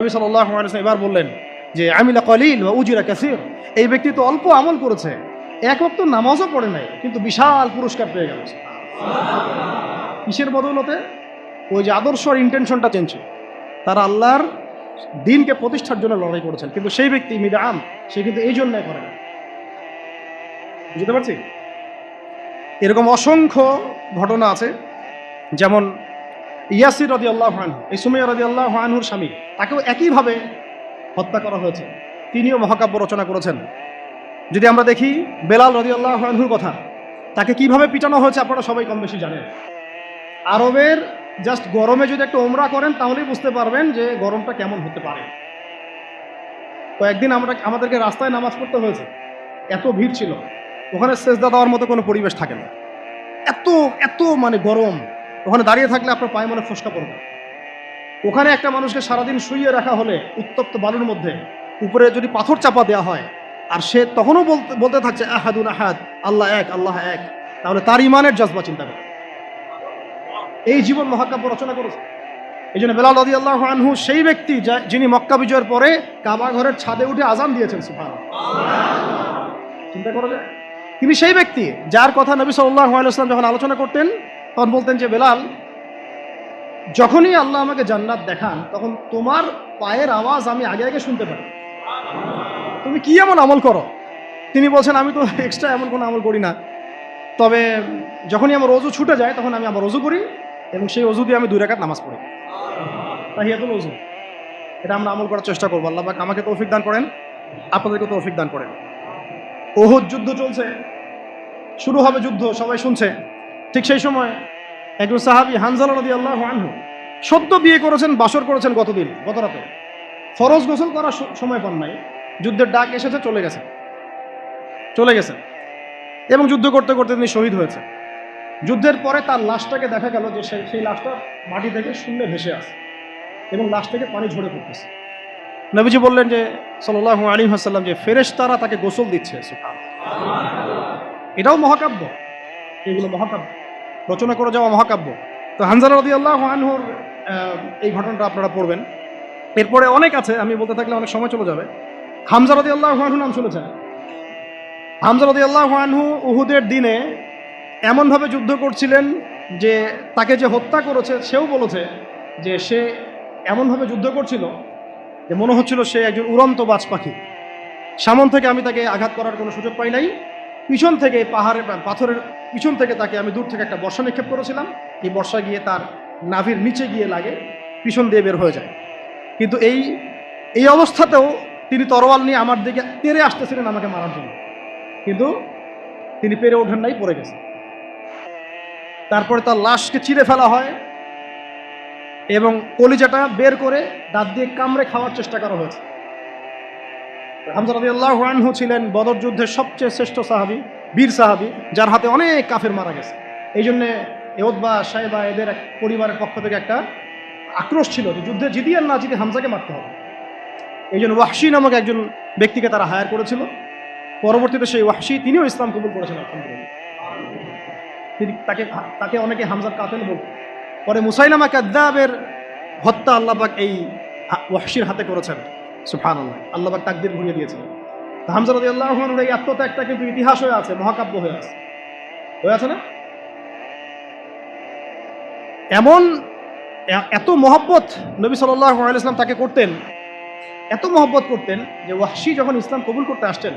নবী সাল্লাল্লাহু আলাইহি ওয়াসাল্লাম এবার বললেন যে আমিলা কলিল ওয়া উজরা কাসীর, এই ব্যক্তি তো অল্প আমল করেছে, এক ওয়াক্ত নামাজও পড়ে নাই, কিন্তু বিশাল পুরস্কার পেয়ে গেল। কিসের বদৌলতে? ওই যে আদর্শ আর ইন্টেনশনটা চেঞ্জ, তারা আল্লাহর দিনকে প্রতিষ্ঠার জন্য লড়াই করেছেন, কিন্তু সেই ব্যক্তি মিদআম, সে কিন্তু এই জন্যই করে না। বুঝতে পারছি? এরকম অসংখ্য ঘটনা আছে। যেমন ইয়াসির রাদিয়াল্লাহু আনহু, এই সুমাইয়া রাদিয়াল্লাহু আনহুর স্বামী, তাকেও একইভাবে হত্যা করা হয়েছে, তিনিও মহাকাব্য রচনা করেছেন। যদি আমরা দেখি বেলাল রাদিয়াল্লাহু আনহুর কথা, তাকে কিভাবে পিটানো হয়েছে আপনারা সবাই কম বেশি জানেন। আরবের জাস্ট গরমে যদি একটা ওমরা করেন তাহলেই বুঝতে পারবেন যে গরমটা কেমন হতে পারে। কয়েকদিন আমাদেরকে রাস্তায় নামাজ পড়তে হয়েছে, এত ভিড় ছিল, ওখানে সেজদা দেওয়ার মতো কোনো পরিবেশ থাকে না, এত এত মানে গরম, ওখানে দাঁড়িয়ে থাকলে আপনার পায়ে মনে ফসকা পড়বে। ওখানে একটা মানুষকে সারাদিন শুইয়ে রাখা হলে উত্তপ্ত বালুর মধ্যে, উপরে যদি পাথর চাপা দেওয়া হয়, আর সে তখনও বলতে থাকছে আহাদুন আহাদ, আল্লাহ এক, আল্লাহ এক, তাহলে তার ইমানের জজবা চিন্তা করে। এই জীবন মহাকাব্য রচনা করেছে। এই জন্য বেলাল রাদিয়াল্লাহু আনহু সেই ব্যক্তি যিনি মক্কা বিজয়ের পরে কাবা ঘরের ছাদে উঠে আজান দিয়েছেন। সুবহানাল্লাহ, চিন্তা করা যায়। তিনি সেই ব্যক্তি যার কথা নবী সাল্লাল্লাহু আলাইহি ওয়াসাল্লাম যখন আলোচনা করতেন তখন বলতেন যে বেলাল, যখনই আল্লাহ আমাকে জান্নাত দেখান তখন তোমার পায়ের আওয়াজ আমি আগে আগে শুনতে পারি। তুমি কি এমন আমল করো? তিনি বলছেন, আমি তো এক্সট্রা এমন কোনো আমল করি না, তবে যখনই আমার ওযু ছুটে যায় তখন আমি আবার ওযু করি এবং সেই ওযু দিয়ে আমি 2 রাকাত নামাজ পড়ি, তাহিয়াতুল ওযু। এটা আমরা আমল করার চেষ্টা করবো। আল্লাহ পাক আমাকে তৌফিক দান করেন, আপনাদেরকে তৌফিক দান করেন। উহুদ যুদ্ধ চলছে, শুরু হবে যুদ্ধ, সবাই শুনছে। ঠিক সেই সময় একজন সাহাবী হানজালা রাদিয়াল্লাহু আনহু সদ্য বিয়ে করেছেন, বাসর করেছেন গত রাতে, ফরজ গোসল করার সময় পান নাই, যুদ্ধের ডাক এসেছে, চলে গেছেন এবং যুদ্ধ করতে করতে তিনি শহীদ হয়েছে। যুদ্ধের পরে তার লাশটাকে দেখা গেল যে সেই লাশটা মাটি থেকে শূন্যে ভেসে আসে এবং লাশ থেকে পানি ঝরে পড়তেছে। নবীজি বললেন যে সাল্লাল্লাহু আলাইহি ওয়াসাল্লাম যে ফেরেশতারা তাকে গোসল দিচ্ছে। এটাও মহাকাব্য, এগুলো মহাকাব্য, রচনা করে যাওয়া মহাকাব্য। তো হানজালা রাদিয়াল্লাহু আনহুর এই ঘটনাটা আপনারা পড়বেন। এরপরে অনেক আছে, আমি বলতে থাকলে অনেক সময় চলে যাবে। হামজা রাদিয়াল্লাহু আনহু নাম শুনেছেন? হামজা রাদিয়াল্লাহু আনহু উহুদের দিনে এমনভাবে যুদ্ধ করছিলেন যে তাকে যে হত্যা করেছে সেও বলেছে যে সে এমনভাবে যুদ্ধ করছিল যে মনে হচ্ছিল সে একজন উড়ন্ত বাজ পাখি। সামন থেকে আমি তাকে আঘাত করার কোনো সুযোগ পাই নাই, পিছন থেকে পাথরের পিছন থেকে তাকে আমি দূর থেকে একটা বর্ষা নিক্ষেপ করেছিলাম, এই বর্ষা গিয়ে তার নাভির নিচে গিয়ে লাগে, পিছন দিয়ে বের হয়ে যায়। কিন্তু এই অবস্থাতেও তিনি তরোয়াল নিয়ে আমার দিকে তেড়ে আসতেছিলেন আমাকে মারার জন্য, কিন্তু তিনি পেরে ওঠেন নাই, পড়ে গেছেন। তারপরে তার লাশকে চিরে ফেলা হয় এবং কলিজাটা বের করে দাঁত দিয়ে কামড়ে খাওয়ার চেষ্টা করা হয়েছে। হামজা রাদিয়াল্লাহু আনহু ছিলেন বদর যুদ্ধের সবচেয়ে শ্রেষ্ঠ সাহাবী, বীর সাহাবী, যার হাতে অনেক কাফের মারা গেছে। এই জন্যে উতবা, শাইবা এদের পরিবারের পক্ষ থেকে একটা আক্রোশ ছিল যে যুদ্ধে জিতি আর না জিতি হামজাকে মারতে হবে। এই জন্য ওয়াহশী নামক একজন ব্যক্তিকে তারা হায়ার করেছিল। পরবর্তীতে সেই ওয়াহশী তিনিও ইসলাম কবুল করেছেন আলহামদুলিল্লাহ। তাকে অনেকে হামজার কাতেল বলত। পরে মুসাইলামা কাযযাবের হত্যা আল্লাহ পাক এই ওয়াহশীর হাতে করেছেন। সুবহানাল্লাহ, আল্লাহ পাক তাকদীর ঘুরিয়ে দিয়েছেন। হামজা রাদিয়াল্লাহু আনহুর এই আত্মত্যাগটা কিন্তু ইতিহাস হয়ে আছে, মহাকাব্য হয়ে আছে না? এমন এত মহব্বত নবী সাল্লাল্লাহু আলাইহি ওয়াসাল্লাম তাকে করতেন, এত মহব্বত করতেন যে ওয়াহশী যখন ইসলাম কবুল করতে আসছেন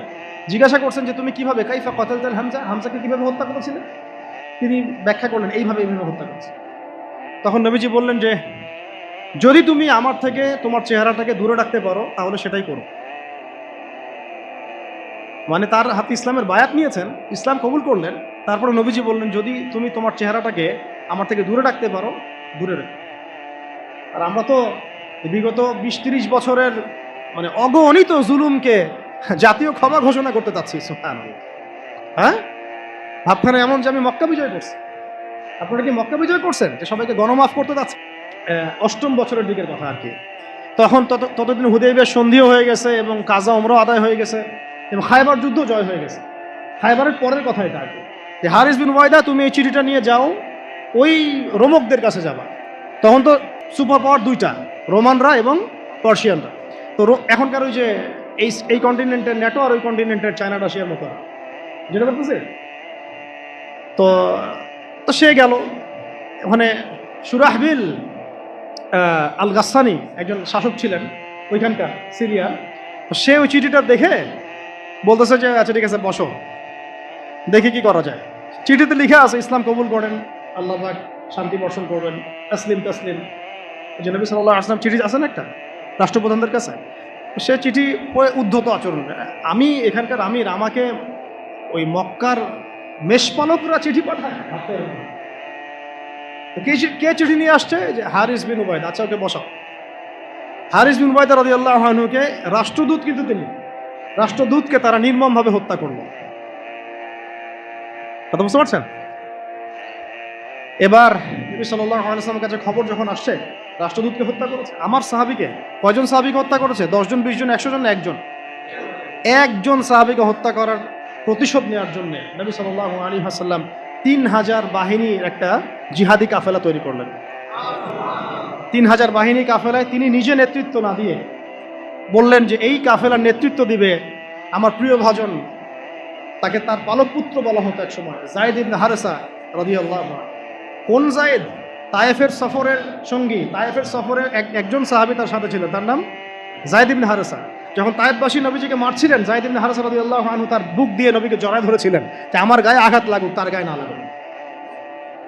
জিজ্ঞাসা করছেন যে তুমি কিভাবে, কাইফা কতালতাল হামজা, হামজাকে কিভাবে হত্যা করেছিলেন? তিনি ব্যাখ্যা করলেন এইভাবে হত্যা করেছে। তখন নবীজি বললেন যে যদি তুমি আমার থেকে তোমার চেহারাটাকে দূরে রাখতে পারো তাহলে সেটাই করো। মানে তার হাতে ইসলামের বায়াত নিয়েছেন, ইসলাম কবুল করলেন, তারপরে নবীজি বললেন যদি তুমি তোমার চেহারাটাকে আমার থেকে দূরে রাখতে পারো, দূরে রেখো। আর আমরা তো বিগত 20-30 বছরের মানে অগণিত জুলুমকে জাতীয় ক্ষমা ঘোষণা করতে চাচ্ছি। সুবহানাল্লাহ, হ্যাঁ, ভাবখানে এমন যে আমি মক্কা বিজয় করছি। আপনারা কি মক্কা বিজয় করছেন যে সবাইকে গণমাফ করতে যাচ্ছে? 8ম বছরের দিকের কথা আর কি। ততদিন হুদাইবিয়ার সন্ধিও হয়ে গেছে এবং কাজা উমরা আদায় হয়ে গেছে এবং খায়বার যুদ্ধ জয় হয়ে গেছে। খায়বারের পরের কথা এটা আর কি, যে হারিস বিন ওয়াইদা তুমি এই চিঠিটা নিয়ে যাও, ওই রোমকদের কাছে যাবা। তখন তো সুপার পাওয়ার 2টা, রোমানরা এবং পার্সিয়ানরা। তো এখনকার ওই যে এই কন্টিনেন্টের ন্যাটো আর ওই কন্টিনেন্টের চায়না রাশিয়ার মতো যেটা করতেছে। তো তো সে গেল ওখানে। সুরাহবিল আল গাসানি একজন শাসক ছিলেন ওইখানকার সিরিয়া। তো সে ওই চিঠিটা দেখে বলতেছে যে আচ্ছা ঠিক আছে বসো, দেখি কি করা যায়। চিঠিতে লিখে আছে ইসলাম কবুল করেন, আল্লাহ পাক শান্তি বর্ষণ করবেন, তাসলিম তাসলিম। যে নবী সাল্লাল্লাহু আলাইহি ওয়াসাল্লাম চিঠি আছে না একটা রাষ্ট্রপ্রধানদের কাছে, সে চিঠি উদ্ধত আচরণ। আমি এখানকার আমির, আমাকে ওই মক্কার মেষপালকরা চিঠি পাঠায়। কে চিঠি নিয়ে আসছে? যে হারিস বিন উবাইদা। আচ্ছা ওকে বসাও। হারিস বিন উবাইদা রাদিয়াল্লাহু আনহুকে রাষ্ট্রদূত, কিন্তু তিনি রাষ্ট্রদূতকে তারা নির্মমভাবে হত্যা করলো। কথা বুঝতে পারছেন? এবার নবী সাল্লাল্লাহু আলাইহি ওয়াসাল্লামের কাছে খবর যখন আসছে রাষ্ট্রদূতকে হত্যা করেছে, আমার সাহাবীকে, কয়জন সাহাবীকে হত্যা করেছে? 10 জন, 20 জন, 100 জন? একজন সাহাবীকে হত্যা করার প্রতিশোধ নেওয়ার জন্য নবী সাল্লাল্লাহু আলাইহি ওয়াসাল্লাম 3000 বাহিনীর একটা জিহাদি কাফেলা তৈরি করলেন। 3000 বাহিনী কাফেলায় তিনি নিজে নেতৃত্ব না দিয়ে বললেন যে এই কাফেলার নেতৃত্ব দিবে আমার প্রিয় ভাজন, তাকে তার পালক পুত্র বলা হতো এক সময়, যায়েদ ইবনে হারেসা রাদিয়াল্লাহু আনহু। কোন যায়েদ? তায়েফের সফরের সঙ্গী, তায়েফের সফরের একজন সাহাবী তার সাথে ছিল, তার নাম যায়েদ ইবনে হারেসা। যখন তায়েফবাসী নবীজিকে মারছিলেন, যায়েদ ইবনে হারেসা রাদিয়াল্লাহু আনহু তার বুক দিয়ে নবীকে জড়ায় ধরেছিলেন যে আমার গায়ে আঘাত লাগুক, তার গায়ে না লাগুক।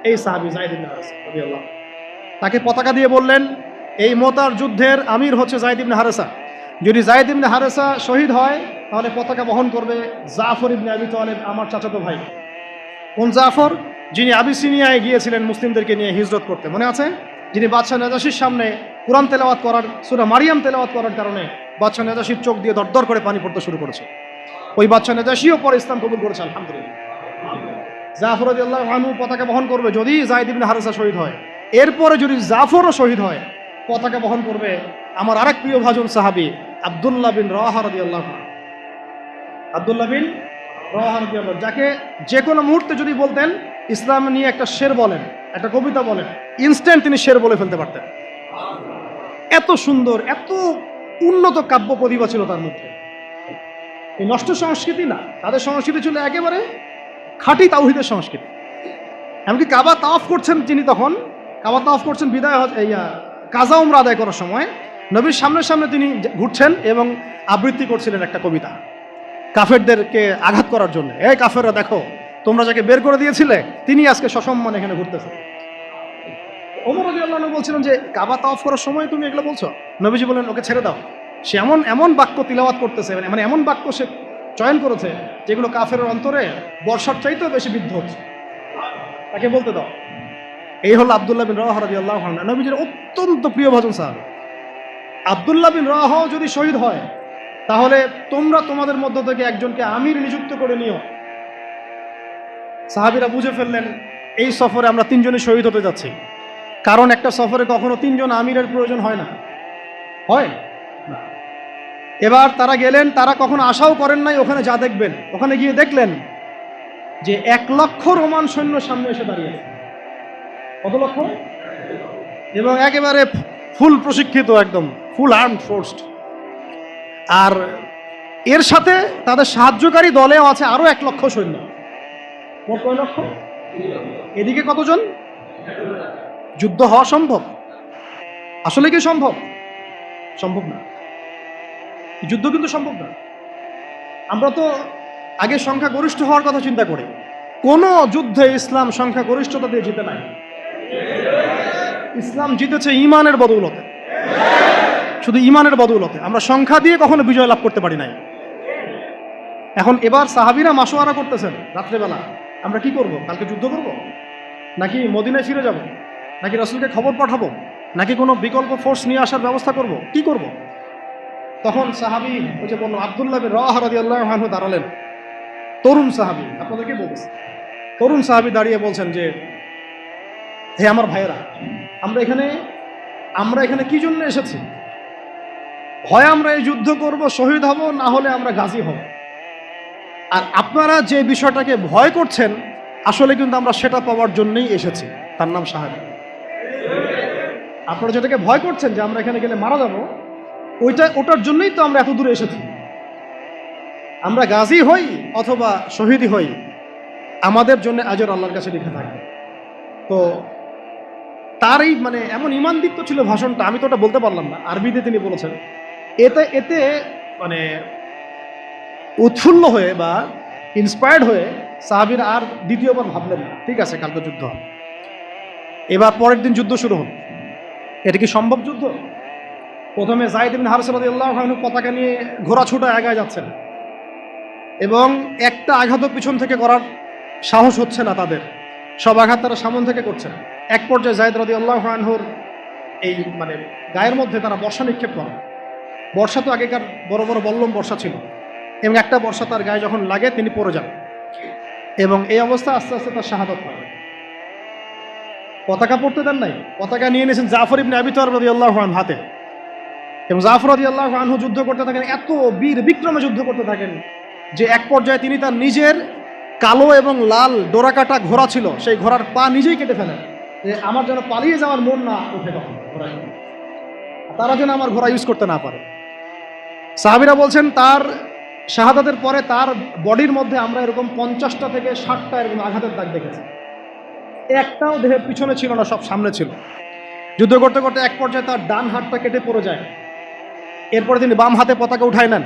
এই সাহাবী যায়েদ ইবনে হারেসা রাদিয়াল্লাহু, তাকে পতাকা দিয়ে বললেন এই মোতার যুদ্ধের আমির হচ্ছে যায়েদ ইবনে হারেসা। যদি যায়েদ ইবনে হারেসা শহীদ হয় তাহলে পতাকা বহন করবে জাফর ইবনে আবি তালেব, আমার চাচাতো ভাই। কোন জাফর? যিনি আবিসিনিয়ায় গিয়েছিলেন মুসলিমদেরকে নিয়ে হিজরত করতে, মনে আছে? যিনি বাদশাহ নাজাশির সামনে কোরআন তেলাওয়াত করার, সূরা মারিয়াম তেলাওয়াত করার কারণে বাদশাহ নাজাশির চোখ দিয়ে দরদর করে পানি পড়তে শুরু করেছে। ওই বাদশাহ নাজাশিও পরে ইসলাম কবুল করেছে, আলহামদুলিল্লাহ। জাফর রাদিয়াল্লাহু আনহু পতাকা বহন করবে যদি যায়েদ ইবনে হারেসা শহীদ হয়। এরপরে যদি জাফরও শহীদ হয়, পতাকা বহন করবে আমার আরেক প্রিয় ভাজন সাহাবী আব্দুল্লাহ বিন রাওয়াহা রাদিয়াল্লাহু আনহু। আব্দুল্লাহ বিন রাওয়াহা রাদিয়াল্লাহু, যাকে যে কোনো মুহূর্তে যদি বলতেন ইসলাম নিয়ে একটা শের বলেন, একটা কবিতা বলেন, ইনস্ট্যান্ট তিনি শের বলে ফেলতে পারতেন। এত সুন্দর, এত উন্নত কাব্য প্রতিভা ছিল তার মধ্যে। এই নষ্ট সংস্কৃতি না, তাদের সংস্কৃতি ছিল একেবারে খাঁটি তাওহীদের সংস্কৃতি। এমনকি কাবা তাওয়াফ করছেন তিনি, তখন কাবা তাওয়াফ করছেন বিদায় কাজা উমরা আদায় করার সময় নবীর সামনে সামনে তিনি ঘুরছেন এবং আবৃত্তি করছিলেন একটা কবিতা কাফেরদেরকে আঘাত করার জন্য। এই কাফেররা দেখো, তোমরা যাকে বের করে দিয়েছিলে তিনি আজকে সসম্মানে এখানে ঘুরতেছে। ওমর রাদিয়াল্লাহু আনহু বলছিলেন যে কাবা তাওয়াফ করার সময় তুমি এগুলো বলছো? নবীজি বললেন ওকে ছেড়ে দাও, সে এমন বাক্য তিলাওয়াত করতেছে, মানে এমন বাক্য সে চয়ন করেছে যেগুলো কাফেরের অন্তরে বর্ষার চাইতেও বেশি বিদ্ধ হচ্ছে, তাকে বলতে দাও। এই হলো আব্দুল্লাহ বিন রাওয়াহা রাদিয়াল্লাহু আনহু, নবীজির অত্যন্ত প্রিয় ভাজন সাহাবী। আব্দুল্লাহ বিন রাওয়াহা যদি শহীদ হয় তাহলে তোমরা তোমাদের মধ্য থেকে একজনকে আমির নিযুক্ত করে নিও। সাহাবীরা বুঝে ফেললেন এই সফরে আমরা 3 জনই শহীদ হতে যাচ্ছি, কারণ একটা সফরে কখনো 3 জন আমিরের প্রয়োজন হয় না, হয় না। এবার তারা গেলেন, তারা কখনো আশাও করেন নাই ওখানে যা দেখবেন। ওখানে গিয়ে দেখলেন যে 1 লক্ষ রোমান সৈন্য সামনে এসে দাঁড়িয়েছে। কত লক্ষ? এবং একেবারে ফুল প্রশিক্ষিত, একদম ফুল আর্মড ফোর্সড। আর এর সাথে তাদের সাহায্যকারী দলেও আছে আরো 1 লক্ষ সৈন্য। মোট কয় লক্ষ? এদিকে কতজন? যুদ্ধ হওয়া সম্ভব? আসলে কি সম্ভব? সম্ভব না। যুদ্ধ কিন্তু সম্ভব না। আমরা তো আগে সংখ্যাগরিষ্ঠ হওয়ার কথা চিন্তা করি। কোন যুদ্ধে ইসলাম সংখ্যাগরিষ্ঠতা দিয়ে জিতে নাই। ইসলাম জিতেছে ঈমানের বদৌলতে, শুধু ঈমানের বদৌলতে। আমরা সংখ্যা দিয়ে কখনো বিজয় লাভ করতে পারি নাই। এখন এবার সাহাবীরা মাশওয়ারা করতেছেন রাত্রেবেলা, আমরা কি করব? কালকে যুদ্ধ করব, নাকি মদিনায় ফিরে যাব, নাকি রাসূলকে খবর পাঠাবো, নাকি কোনো বিকল্প ফোর্স নিয়ে আসার ব্যবস্থা করব, কি করব? তখন সাহাবী ওই যে বললাম আব্দুল্লাহ বিন রাওয়াহা রাদিয়াল্লাহু আনহু দাঁড়ালেন, তরুণ সাহাবী, আপনাদেরকে বলতেছি, তরুণ সাহাবী দাঁড়িয়ে বলছেন যে হে আমার ভাইয়েরা, আমরা এখানে কি জন্য এসেছি? হয় আমরা এই যুদ্ধ করব, শহীদ হব, না হলে আমরা গাজী হব। আর আপনারা যে বিষয়টাকে ভয় করছেন আসলে কিন্তু আমরা সেটা পাওয়ার জন্যই এসেছি, তার নাম শাহাদাত। আপনারা যেটাকে ভয় করছেন যে আমরা এখানে গেলে মারা যাব, ওটার জন্যই তো আমরা এত দূরে এসেছি। আমরা গাজী হই অথবা শহীদই হই, আমাদের জন্য আজর আল্লাহর কাছে লিখে থাকবে। তো তার এই মানে এমন ঈমানদীপ্ত ছিল ভাষণটা, আমি তো ওটা বলতে পারলাম না, আরবিতে তিনি বলেছেন। এতে মানে উৎফুল্ল হয়ে বা ইন্সপায়ার্ড হয়ে সাহাবীরা আর দ্বিতীয়বার ভাবলেন না, ঠিক আছে কালকে যুদ্ধ হবে। এবার পরের দিন যুদ্ধ শুরু হল। এটা কি সম্ভব যুদ্ধ? প্রথমে যায়েদ ইবনে হারিসা রাদিয়াল্লাহু আনহু পতাকা নিয়ে ঘোড়া ছুটা এগিয়ে যাচ্ছেন, এবং একটা আঘাতও পিছন থেকে করার সাহস হচ্ছে না তাদের, সব আঘাত তারা সামন থেকে করছেন। এক পর্যায়ে যায়েদ রাদিয়াল্লাহু আনহুর এই মানে গায়ের মধ্যে তারা বর্ষা নিক্ষেপ করে। বর্ষা তো আগেকার বড় বড় বল্লম বর্ষা ছিল, এবং একটা বর্ষা তার গায়ে যখন লাগে তিনি পড়ে যান, এবং এই অবস্থা আস্তে আস্তে তার শাহাদাত হয়। পতাকা পড়তে দেন নাই, পতাকা নিয়ে নিয়েছেন জাফর ইবনে আবি তালিব রাদিয়াল্লাহু আনহু হাতে, এবং জাফর রাদিয়াল্লাহু আনহু যুদ্ধ করতে থাকেন, এত বীর বিক্রমে যুদ্ধ করতে থাকেন যে এক পর্যায়ে তিনি তার নিজের কালো এবং লাল ডোরাকাটা ঘোড়া ছিল, সেই ঘোড়ার পা নিজেই কেটে ফেলেন, যে আমার যেন পালিয়ে যাওয়ার মন না ওঠে, তখন ঘোড়ায় তারা যেন আমার ঘোড়া ইউজ করতে না পারে। সাহাবীরা বলছেন তার শাহাদাতের পরে তার বডির মধ্যে আমরা এরকম 50টা থেকে 60টা এরকম আঘাতের দাগ দেখেছি, একটাও দেহের পিছনে ছিল না, সব সামনে ছিল। যুদ্ধ করতে করতে এক পর্যায়ে তার ডান হাতটা কেটে পড়ে যায়। এরপরে তিনি বাম হাতে পতাকা উঠায় নেন,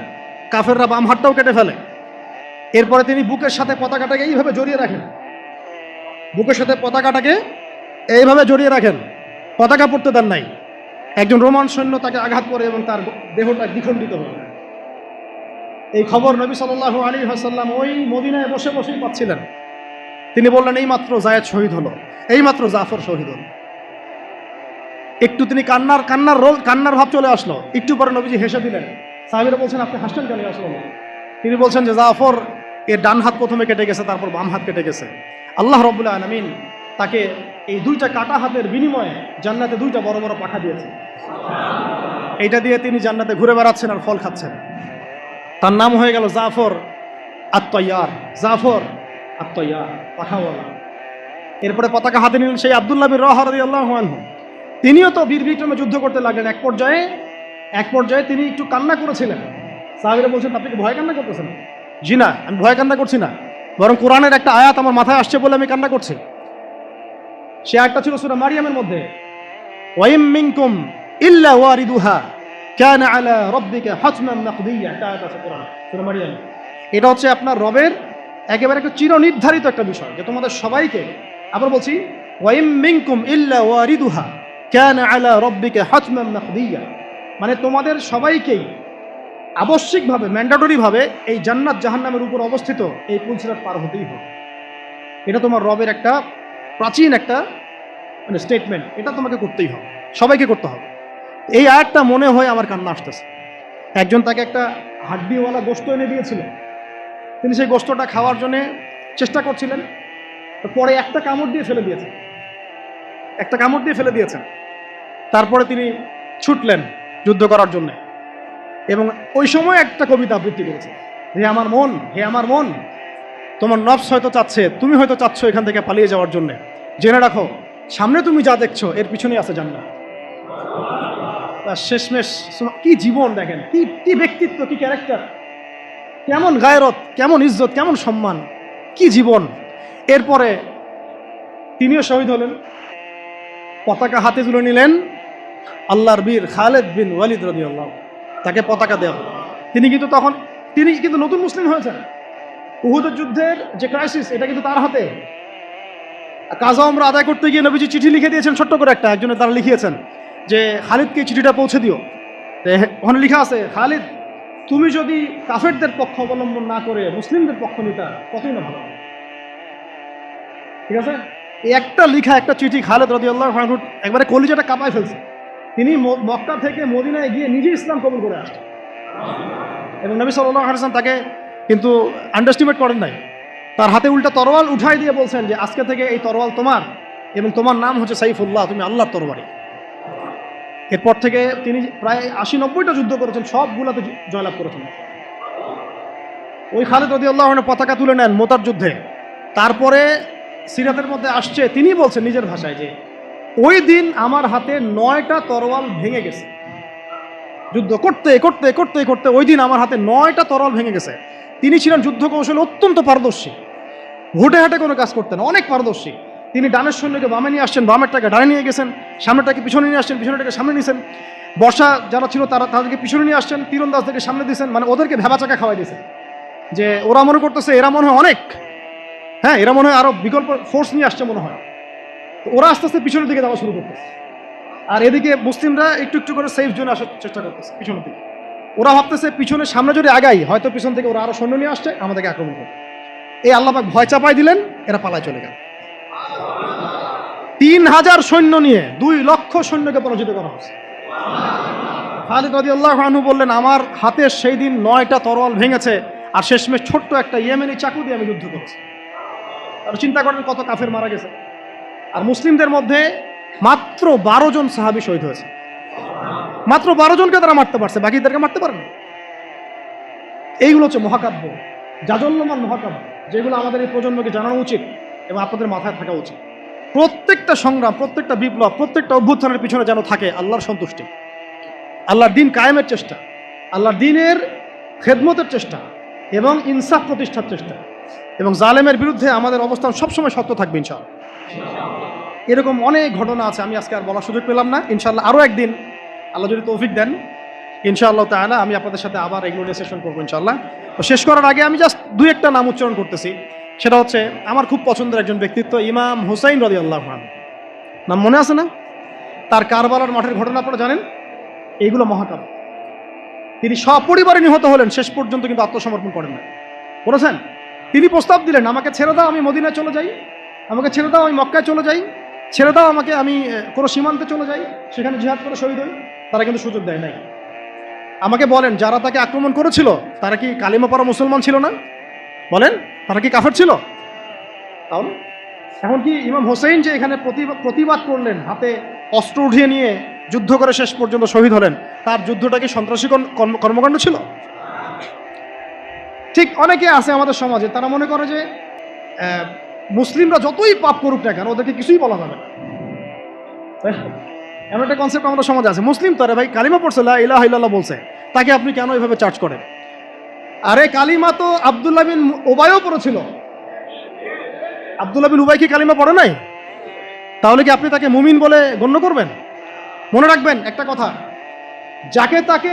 কাফেররা বাম হাতটাও কেটে ফেলে। এরপরে তিনি বুকের সাথে পতাকাটাকে এইভাবে জড়িয়ে রাখেন, বুকের সাথে পতাকাটাকে এইভাবে জড়িয়ে রাখেন, পতাকা পড়তে দেন নাই। একজন রোমান সৈন্য তাকে আঘাত করে এবং তার দেহটা দ্বিখণ্ডিত হল। এই খবর নবী সাল্লাল্লাহু আলাইহি ওয়াসাল্লাম ওই মদিনায় বসে বসেই পাচ্ছিলেন। তিনি বললেন, এইমাত্র যায়েদ শহীদ হলো, এইমাত্র জাফর শহীদ হলো। একটু তিনি কান্নার ভাব চলে আসলো। একটু পরে নবীজি হেসে দিলেন। সাহাবীরা বলছেন, আপনি হাসছেন কেন রাসূলুল্লাহ? তিনি বলছেন যে জাফর এর ডান হাত প্রথমে কেটে গেছে, তারপর বাম হাত কেটে গেছে। আল্লাহ রাব্বুল আলামিন তাকে এই দুইটা কাটা হাতের বিনিময়ে জান্নাতে দুইটা বড় বড় পাখা দিয়েছে। এইটা দিয়ে তিনি জান্নাতে ঘুরে বেড়াচ্ছেন আর ফল খাচ্ছেন। তার নাম হয়ে গেল জাফর আত-তাইয়ার, জাফর আত-তাইয়ার, পাখাওয়ালা। এরপরে পতাকা হাতে নিলেন সেই আব্দুল্লাহ বিন রাওয়াহা রাদিয়াল্লাহু আনহু। তিনিও তো বীর বিক্রমে যুদ্ধ করতে লাগলেন। এক পর্যায়ে তিনি একটু কান্না করেছিলেন। সাহাবীরা বলছেন, আপনি কি ভয় কান্না করতেছেন? জি না, আমি ভয় কান্না করছি না, বরং কোরআনের একটা আয়াত আমার মাথায় আসছে বলে আমি কান্না করছি। সে আয়াতটা ছিল সূরা মারিয়ামের মধ্যে, ওয়াইম মিনকুম ইল্লা ওয়ারিদুহা কানা আলা রাব্বিকা হাতমান মাকদিয়া। একটা আয়াত আছে কোরআনে, সূরা মারিয়াম। এটা হচ্ছে আপনার রবের একেবারে একটা চিরনির্ধারিত একটা বিষয়, যে তোমাদের সবাইকে, আবার বলছি, ওয়াইম মিনকুম ইল্লা ওয়ারিদুহা কানা আলা রাব্বিকা হাতমান মাকদিয়া, মানে তোমাদের সবাইকেই আবশ্যিকভাবে, ম্যান্ডেটরিভাবে এই জান্নাত জাহান্নামের উপর অবস্থিত এই পুলসিরাত পার হতেই হবে। এটা তোমার রবের একটা প্রাচীন একটা মানে স্টেটমেন্ট, এটা তোমাকে করতেই হবে, সবাইকে করতে হবে। এই আয়াতটা মনে হয় আমার কান্না আসতেছে। একজন তাকে একটা হাড্ডিওয়ালা গোশত এনে দিয়েছিল, তিনি সেই গোশতটা খাওয়ার জন্য চেষ্টা করছিলেন, পরে একটা কামড় দিয়ে ফেলে দিয়েছেন। তারপরে তিনি ছুটলেন যুদ্ধ করার জন্য, এবং ওই সময় একটা কবিতা আবৃত্তি করেছে, হে আমার মন, তোমার নফস হয়তো চাচ্ছে, তুমি হয়তো চাচ্ছ এখান থেকে পালিয়ে যাওয়ার জন্য, জেনে রাখো সামনে তুমি যা দেখছো এর পিছনেই আছে জান্নাত। শেষমেশ কি জীবন দেখেন, কি ব্যক্তিত্ব, কি ক্যারেক্টার, কেমন গায়রত, কেমন ইজ্জত, কেমন সম্মান, কি জীবন। এরপরে তিনিও শহীদ হলেন। পতাকা হাতে তুলে নিলেন আল্লাহর বীর খালেদ বিন ওয়ালিদ রাদিয়াল্লাহু, তাকে পতাকা দেওয়া। তিনি কিন্তু নতুন মুসলিম হয়েছেন। উহুদের যুদ্ধের যে ক্রাইসিস, এটা কিন্তু তার হাতে। কাজা উমরা আদায় করতে গিয়ে নবীজি চিঠি লিখে দিয়েছেন, ছোট্ট করে একটা, একজনের তারা লিখিয়েছেন যে খালিদকে চিঠিটা পৌঁছে দিও। ওখানে লেখা আছে, খালিদ তুমি যদি কাফেরদের পক্ষ অবলম্বন না করে মুসলিমদের পক্ষ নিতা কতই না ভালো। ঠিক আছে, এই একটা চিঠি খালিদ রাদিয়াল্লাহু আনহু একবারে কলিজাটা কাঁপায় ফেলছে। তিনি মক্কা থেকে মদিনায় গিয়ে নিজে ইসলাম কবুল করে আসছেন, এবং নবী সাল্লাল্লাহু আলাইহি ওয়াসাল্লাম তাকে কিন্তু আন্ডারস্টিমেট করেন নাই। তার হাতে উল্টা তরোয়াল উঠাই দিয়ে বলছেন যে আজকে থেকে এই তরোয়াল তোমার, এবং তোমার নাম হচ্ছে সাইফুল্লাহ, তুমি আল্লাহর তরবারি। এরপর থেকে তিনি প্রায় 80-90টা যুদ্ধ করেছেন, সবগুলোতে জয়লাভ করেছেন। ওই খালিদ রাদিয়াল্লাহু আনহু পতাকা তুলে নেন মোতার যুদ্ধে। তারপরে সিরাতের মধ্যে আসছে, তিনি বলছেন নিজের ভাষায় যে ওই দিন আমার হাতে 9টা তরোয়াল ভেঙে গেছে। যুদ্ধ করতে করতে করতে করতে ওই দিন আমার হাতে 9টা তরল ভেঙে গেছে। তিনি ছিলেন যুদ্ধ কৌশলে অত্যন্ত পারদর্শী, হুটে হাটে কোনো কাজ করতেন, অনেক পারদর্শী। তিনি ডানের সৈন্যকে বামে নিয়ে আসছেন, বামেরটাকে ডানে নিয়ে গেছেন, সামনেটাকে পিছনে নিয়ে আসছেন, পিছনেটাকে সামনে নিয়েছেন, বর্ষা যারা ছিল তাদেরকে পিছনে নিয়ে আসছেন, তীরন্দাজদেরকে সামনে দিয়েছেন, মানে ওদেরকে ভেবা চাকা খাওয়াই দিয়েছেন যে ওরা মনে করতেছে এরা মনে হয় অনেক, হ্যাঁ এরা মনে হয় আরো বিকল্প ফোর্স নিয়ে আসছে মনে হয়। তো ওরা আস্তে আস্তে পিছনের দিকে যাওয়া শুরু করতেছে, আর এদিকে মুসলিমরা একটু একটু করে সেফ জোনে আসার চেষ্টা করতেছে পিছনের দিকে। ওরা ভাবতেছে পিছনে সামনে যদি আগাই হয়তো পিছন থেকে ওরা আরো সৈন্য নিয়ে আসছে, আমাদেরকে আক্রমণ করবে। এই আল্লাহ পাক ভয় চাপাই দিলেন, এরা পালায় চলে গেল। 3000 সৈন্য নিয়ে 2 লক্ষ সৈন্যকে পরাজিত করা হয়েছে। খালিদ রাদিয়াল্লাহু আনহু বললেন, আমার হাতে সেই দিন 9টা তরোয়াল ভেঙেছে, আর শেষমেশ ছোট্ট একটা ইয়েমেনি চাকু দিয়ে আমি যুদ্ধ করেছি। আর চিন্তা করেন কত কাফের মারা গেছে। আর মুসলিমদের মধ্যে মাত্র 12 জন সাহাবী শহীদ হয়েছে। মাত্র 12 জনকে তারা মারতে পারছে, বাকিদেরকে মারতে পারেনি। এইগুলো হচ্ছে মহাকাব্য, জাজল্যমান মহাকাব্য, যেগুলো আমাদের এই প্রজন্মকে জানানো উচিত এবং আপনাদের মাথায় থাকা উচিত। প্রত্যেকটা সংগ্রাম, প্রত্যেকটা বিপ্লব, প্রত্যেকটা অভ্যুত্থানের পিছনে যেন থাকে আল্লাহর সন্তুষ্টি, আল্লাহর দিন কায়েমের চেষ্টা, আল্লাহর দিনের খেদমতের চেষ্টা এবং ইনসাফ প্রতিষ্ঠার চেষ্টা, এবং জালেমের বিরুদ্ধে আমাদের অবস্থান সবসময় সত্য থাকবে ইনশাআল্লাহ। এরকম অনেক ঘটনা আছে, আমি আজকে আর বলার সুযোগ পেলাম না। ইনশাআল্লাহ আরও একদিন আল্লাহ যদি তৌফিক দেন ইনশাআল্লাহ তাআলা আমি আপনাদের সাথে আবার এগুলো নিয়ে সেশন করবো ইনশাআল্লাহ। তো শেষ করার আগে আমি জাস্ট 2-1টা নাম উচ্চারণ করতেছি। সেটা হচ্ছে আমার খুব পছন্দের একজন ব্যক্তিত্ব, ইমাম হুসাইন রাদিয়াল্লাহু আনহু। নাম মনে আছে না? তার কারবালার মাঠের ঘটনা আপনারা জানেন। এইগুলো মহাকাব্য। তিনি সপরিবারে নিহত হলেন, শেষ পর্যন্ত কিন্তু আত্মসমর্পণ করেন না। বলেছেন, তিনি প্রস্তাব দিলেন, আমাকে ছেড়ে দাও, আমি মদিনায় চলে যাই, আমাকে ছেড়ে দাও, আমি মক্কায় চলে যাই, ছেড়ে দাও আমাকে, আমি কোনো সীমান্তে চলে যাই, সেখানে জিহাদ করে শহীদ হই। তারা কিন্তু সুযোগ দেয় নাই। আমাকে বলেন, যারা তাকে আক্রমণ করেছিল তারা কি কালিমা পড়া মুসলমান ছিল না? বলেন, তারা কি কাফের ছিল? তাহলে এখন কি ইমাম হোসেন যে এখানে প্রতিবাদ করলেন, হাতে অস্ত্র উঠিয়ে নিয়ে যুদ্ধ করে শেষ পর্যন্ত শহীদ হলেন, তার যুদ্ধটা কি সন্ত্রাসী কর্মকাণ্ড ছিল? ঠিক অনেকে আছে আমাদের সমাজে, তারা মনে করে যে মুসলিমরা যতই পাপ করুক না কেন ওদেরকে কিছুই বলা যাবে না। এমন একটা কনসেপ্ট আমাদের সমাজে আছে, মুসলিম তো, আরে ভাই কালিমা পড়ছে, লা ইলাহা ইল্লাল্লাহ বলছে, তাকে আপনি কেন এভাবে চার্জ করেন? আরে কালিমা তো আব্দুল্লাহ বিন উবাইও পড়েছিল। আব্দুল্লাহ বিন উবাই কি কালিমা পড়ে নাই? তাহলে কি আপনি তাকে মুমিন বলে গণ্য করবেন? মনে রাখবেন একটা কথা, যাকে তাকে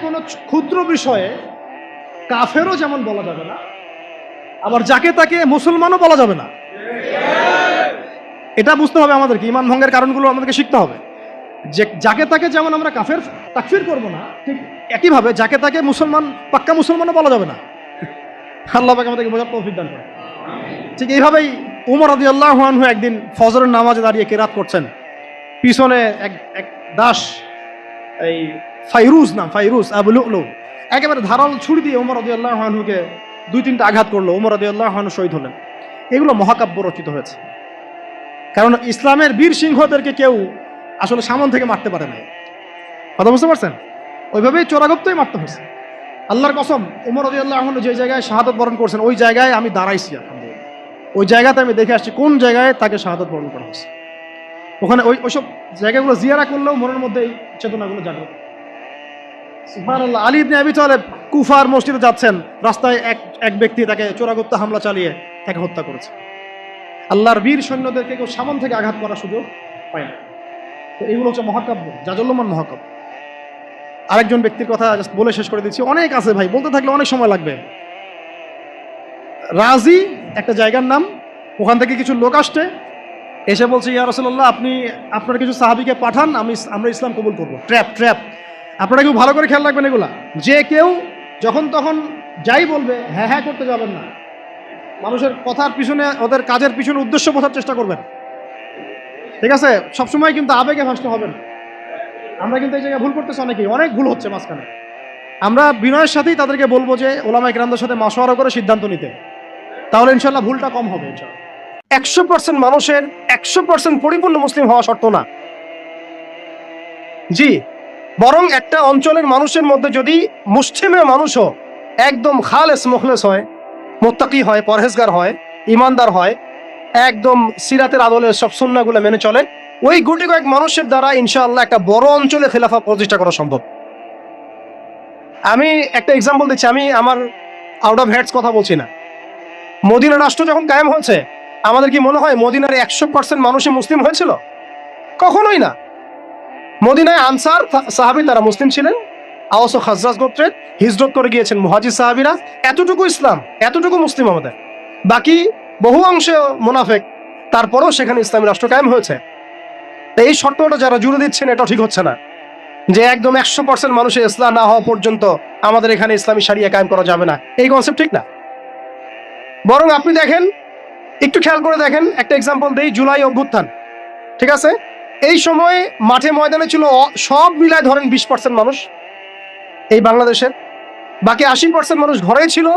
কোনো ক্ষুদ্র বিষয়ে কাফেরও যেমন বলা যাবে না, আবার যাকে তাকে মুসলমানও বলা যাবে না। এটা বুঝতে হবে আমাদেরকে, ঈমান ভঙ্গের কারণগুলো আমাদেরকে শিখতে হবে। যে যাকে তাকে যেমন আমরা কাফের তাকফির করব না, ঠিক একইভাবে যাকে তাকে মুসলমান, পাক্কা মুসলমানও বলা যাবে না। আল্লাহ পাক আমাদেরকে বোঝার তৌফিক দান করেন। ঠিক এইভাবেই ওমর রাদিয়াল্লাহু আনহু একদিন ফজরের নামাজে দাঁড়িয়ে কিরাত করছেন, পিছনে এক দাস, এই ফাইরুজ আবু লুলু, একেবারে ধারাল ছুরি দিয়ে ওমর রাদিয়াল্লাহু আনহুকে 2-3টা আঘাত করলো। ওমর রাদিয়াল্লাহু আনহু শহীদ হলেন। এগুলো মহাকাব্য রচিত হয়েছে, কারণ ইসলামের বীর সিংহদেরকে কেউ আসলে সামন থেকে মারতে পারে না। কথা বুঝতে পারছেন? ওইভাবেই চোরাগপ্তই মারতে হয়েছে। আল্লাহর কসম, ওমর রাদিয়াল্লাহু আনহু যে জায়গায় শাহাদত বরণ করছেন ওই জায়গায় আমি দাঁড়াইছি, আলহামদুলিল্লাহ। ওই জায়গাতে আমি দেখে আসছি কোন জায়গায় তাকে শাহাদত বরণ করা হয়েছে। ওখানে ওইসব জায়গাগুলো জিয়ারা করলেও মনের মধ্যে এই চেতনাগুলো জাগ্রত। সুবহানাল্লাহ। আলী ইবনে আবি তালেব কুফার মসজিদে যাচ্ছেন, রাস্তায় এক ব্যক্তি তাকে চোরাগপ্ত হামলা চালিয়ে তাকে হত্যা করেছে। আল্লাহর বীর সৈন্যদেরকে কেউ সামন থেকে আঘাত করার সুযোগ পায় না। তো এগুলো হচ্ছে মহাকাব্য, জাজল্যমান মহাকাব্য। আরেকজন ব্যক্তির কথা জাস্ট বলে শেষ করে দিচ্ছি, অনেক আছে ভাই, বলতে থাকলে অনেক সময় লাগবে। রাজি একটা জায়গার নাম, ওখান থেকে কিছু লোক আসছে, এসে বলছে, ইয়া রাসূলুল্লাহ, আপনি আপনার কিছু সাহাবীকে পাঠান, আমরা ইসলাম কবুল করবো। ট্র্যাপ। আপনারা কেউ ভালো করে খেয়াল রাখবেন এগুলা, যে কেউ যখন তখন যাই বলবে হ্যাঁ হ্যাঁ করতে যাবেন না। মানুষের কথার পিছনে, ওদের কাজের পিছনে উদ্দেশ্য বোঝার চেষ্টা করবেন, ঠিক আছে? সবসময় কিন্তু আবেগে ভাসতে হবে না। আমরা কিন্তু এই জায়গায় ভুল করতেছি, অনেক ভুল হচ্ছে মাঝখানে। আমরা বিনয়ের সাথেই তাদেরকে বলবো যে ওলামায়ে কেরামদের সাথে মাশওয়ারা করে সিদ্ধান্ত নিতে, তাহলে ইনশাল্লাহ ভুলটা কম হবে। ইনশাল্লাহ 100% মানুষের 100% পরিপূর্ণ মুসলিম হওয়া শর্ত না, জি, বরং একটা অঞ্চলের মানুষের মধ্যে যদি মুসলিমের মানুষও একদম খালেস মুখলেস হয়, মুত্তাকি হয়, পরহেজগার হয়, ইমানদার হয়, একদম সিরাতের আদলে সব সুন্নাহগুলো মেনে চলে, ওই গুটি কয়েক মানুষের দ্বারা ইনশাআল্লাহ একটা বড় অঞ্চলে খেলাফা প্রতিষ্ঠা করা সম্ভব। আমি একটা এক্সাম্পল দিচ্ছি, আমি আমার আউট অফ হেডস কথা বলছি না। মদিনা রাষ্ট্র যখন কায়েম হয়েছে, আমাদের কি মনে হয় মদিনার 100% মানুষই মুসলিম হয়েছিল? কখনোই না। মদিনায় আনসার সাহাবী তারা মুসলিম ছিলেন, আওস ও খাজরাজ গোত্রের, হিজরত করে গিয়েছেন মুহাজির সাহাবীরা, এতটুকু ইসলাম, এতটুকু মুসলিম আমাদের। বাকি বহু অংশে মুনাফেক, তারপরেও সেখানে ইসলামী রাষ্ট্র কায়েম হয়েছে। এই শর্তটা যারা জুড়ে দিচ্ছেন এটা ঠিক হচ্ছে না, যে একদম 100% মানুষের ইসলাম না হওয়া পর্যন্ত আমাদের এখানে ইসলামী শরিয়া কায়েম করা যাবে না, এই কনসেপ্ট ঠিক না। বরং আপনি দেখেন, একটু খেয়াল করে দেখেন, একটা এক্সাম্পল দেই, জুলাই অভ্যুত্থান, ঠিক আছে? এই সময় মাঠে ময়দানে ছিল সব মিলায় ধরেন 20% মানুষ এই বাংলাদেশের, বাকি 80% মানুষ ঘরেই ছিল,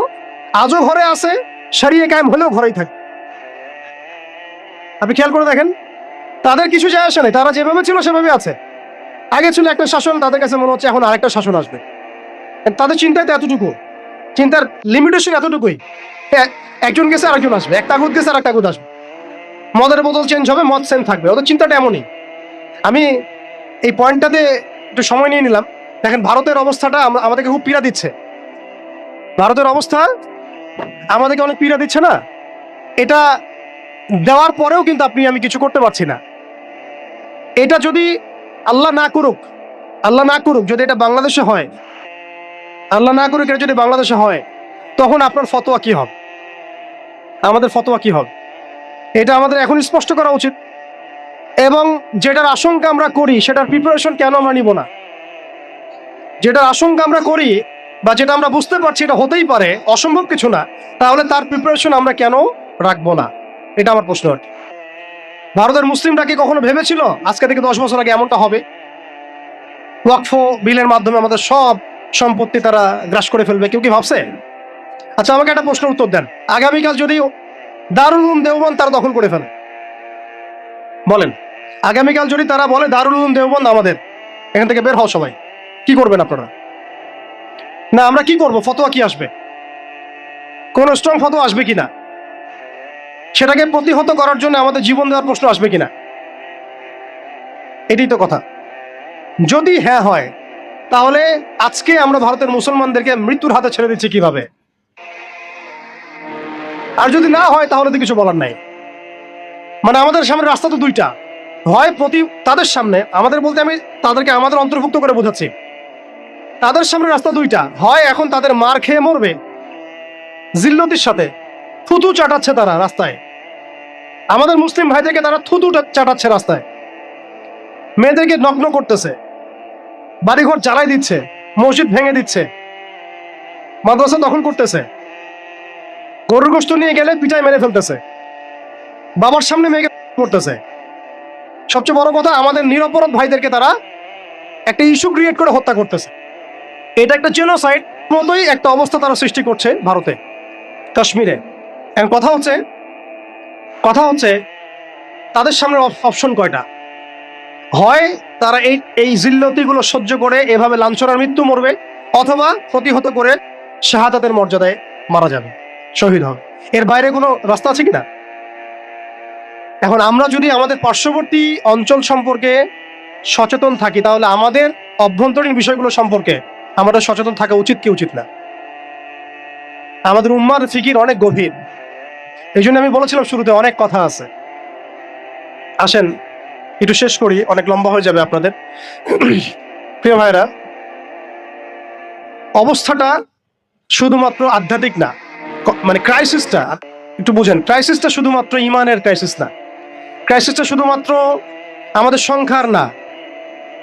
আজও ঘরে আছে, শরিয়া কায়েম হলেও ঘরেই থাকে। আপনি খেয়াল করে দেখেন, তাদের কিছু যায় আসে নাই, তারা যেভাবে ছিল সেভাবে আছে। আগে ছিল একটা শাসন, তাদের কাছে মনে হচ্ছে এখন আরেকটা শাসন আসবে। তাদের চিন্তায় তো এতটুকু, চিন্তার লিমিটেশন এতটুকুই, একজন গেছে আরেকজন আসবে, এক তাগুত গেছে আর এক তাগুত আসবে, মদের বোতল চেঞ্জ হবে, মদ সেম থাকবে, ওদের চিন্তাটা এমনই। আমি এই পয়েন্টটাতে একটু সময় নিয়ে নিলাম। দেখেন ভারতের অবস্থাটা আমাদেরকে খুব পীড়া দিচ্ছে। ভারতের অবস্থা আমাদেরকে অনেক পীড়া দিচ্ছে না? এটা দেওয়ার পরেও কিন্তু আমি কিছু করতে পারছি না। এটা যদি আল্লাহ না করুক, আল্লাহ না করুক, যদি এটা বাংলাদেশে হয়, আল্লাহ না করুক এটা যদি বাংলাদেশে হয়, তখন আপনার ফতোয়া কি হবে, আমাদের ফতোয়া কি হবে, এটা আমাদের এখন স্পষ্ট করা উচিত। এবং যেটার আশঙ্কা আমরা করি সেটার প্রিপারেশন কেন আমরা নিব না? যেটার আশঙ্কা আমরা করি বা যেটা আমরা বুঝতে পারছি এটা হতেই পারে, অসম্ভব কিছু না, তাহলে তার প্রিপারেশন আমরা কেন রাখবো না? এটা আমার প্রশ্ন। ভারতের মুসলিমরা কি কখনো ভেবেছিল আজকে থেকে 10 বছর আগে এমনটা হবে? ওয়াকফ বিলের মাধ্যমে আমাদের সব সম্পত্তি তারা গ্রাস করে ফেলবে, কেউ কি ভাবছে? আচ্ছা আমাকে একটা প্রশ্নের উত্তর দেন, আগামীকাল যদি দারুল উলুম দেওবন্দ তারা দখল করে ফেলে, বলেন, আগামীকাল যদি তারা বলে দারুল উলুম দেওবন্দ আমাদের, এখান থেকে বের হও সবাই, কি করবেন আপনারা? না আমরা কি করব? ফতোয়া কি আসবে? কোন স্ট্রং ফতোয়া আসবে কিনা? সেটাকে প্রতিহত করার জন্য আমাদের জীবন দেওয়ার প্রশ্ন আসবে কিনা? এটাই তো কথা। যদি হ্যাঁ হয়, তাহলে আজকে আমরা ভারতের মুসলমানদেরকে মৃত্যুর হাতে ছেড়ে দিচ্ছি কিভাবে? আর যদি না হয় তাহলে তো কিছু বলার নাই। মানে আমাদের সামনে রাস্তা তো দুইটা, হয় তাদের সামনে, আমাদের বলতে আমি তাদেরকে আমাদের অন্তর্ভুক্ত করে বোঝাচ্ছি, তাদের সামনে রাস্তা দুইটা, হয় এখন তাদের মার খেয়ে মরবে জিল্লতির সাথে, থুতু চাটাচ্ছে তারা রাস্তায়, আমাদের মুসলিম ভাইদেরকে তারা থুতু চাটাচ্ছে রাস্তায়, মেয়েদেরকে নগ্ন করতেছে, বাড়িঘর জ্বালাই দিচ্ছে, মসজিদ ভেঙে দিচ্ছে, মাদ্রাসা দখল করতেছে, গরুর গোশত নিয়ে গেলে পিটায় মেরে ফেলতেছে, বাবার সামনে মেয়েকে করতেছে। সবচেয়ে বড় কথা, আমাদের নিরপরাধ ভাইদেরকে তারা একটা ইস্যু ক্রিয়েট করে হত্যা করতেছে। এটা একটা জেনোসাইড মতোই একটা অবস্থা তারা সৃষ্টি করছে ভারতে, কাশ্মীরে। এখন কথা হচ্ছে তাদের সামনে অপশন কয়টা? হয় তারা এই জিল্লতিগুলো সহ্য করে এভাবে লাঞ্ছনার মৃত্যু মরবে, অথবা প্রতিহত করে শাহাদাতের মর্যাদায় মারা যাবে, শহীদ হবে। এর বাইরে কোনো রাস্তা আছে কিনা? এখন আমরা যদি আমাদের পার্শ্ববর্তী অঞ্চল সম্পর্কে সচেতন থাকি, তাহলে আমাদের অভ্যন্তরীণ বিষয়গুলো সম্পর্কে আমাদের সচেতন থাকা উচিত কি উচিত না? আমাদের উম্মার ফিকির অনেক গভীর, এই জন্য আমি বলেছিলাম শুরুতে অনেক কথা আছে। আসেন একটু শেষ করি, অনেক লম্বা হয়ে যাবে আপনাদের। প্রিয় ভাইরা, অবস্থাটা শুধুমাত্র আধ্যাত্মিক না, মানে ক্রাইসিসটা একটু বুঝেন, ক্রাইসিসটা শুধুমাত্র ইমানের ক্রাইসিস না, ক্রাইসিসটা শুধুমাত্র আমাদের সংখ্যার না,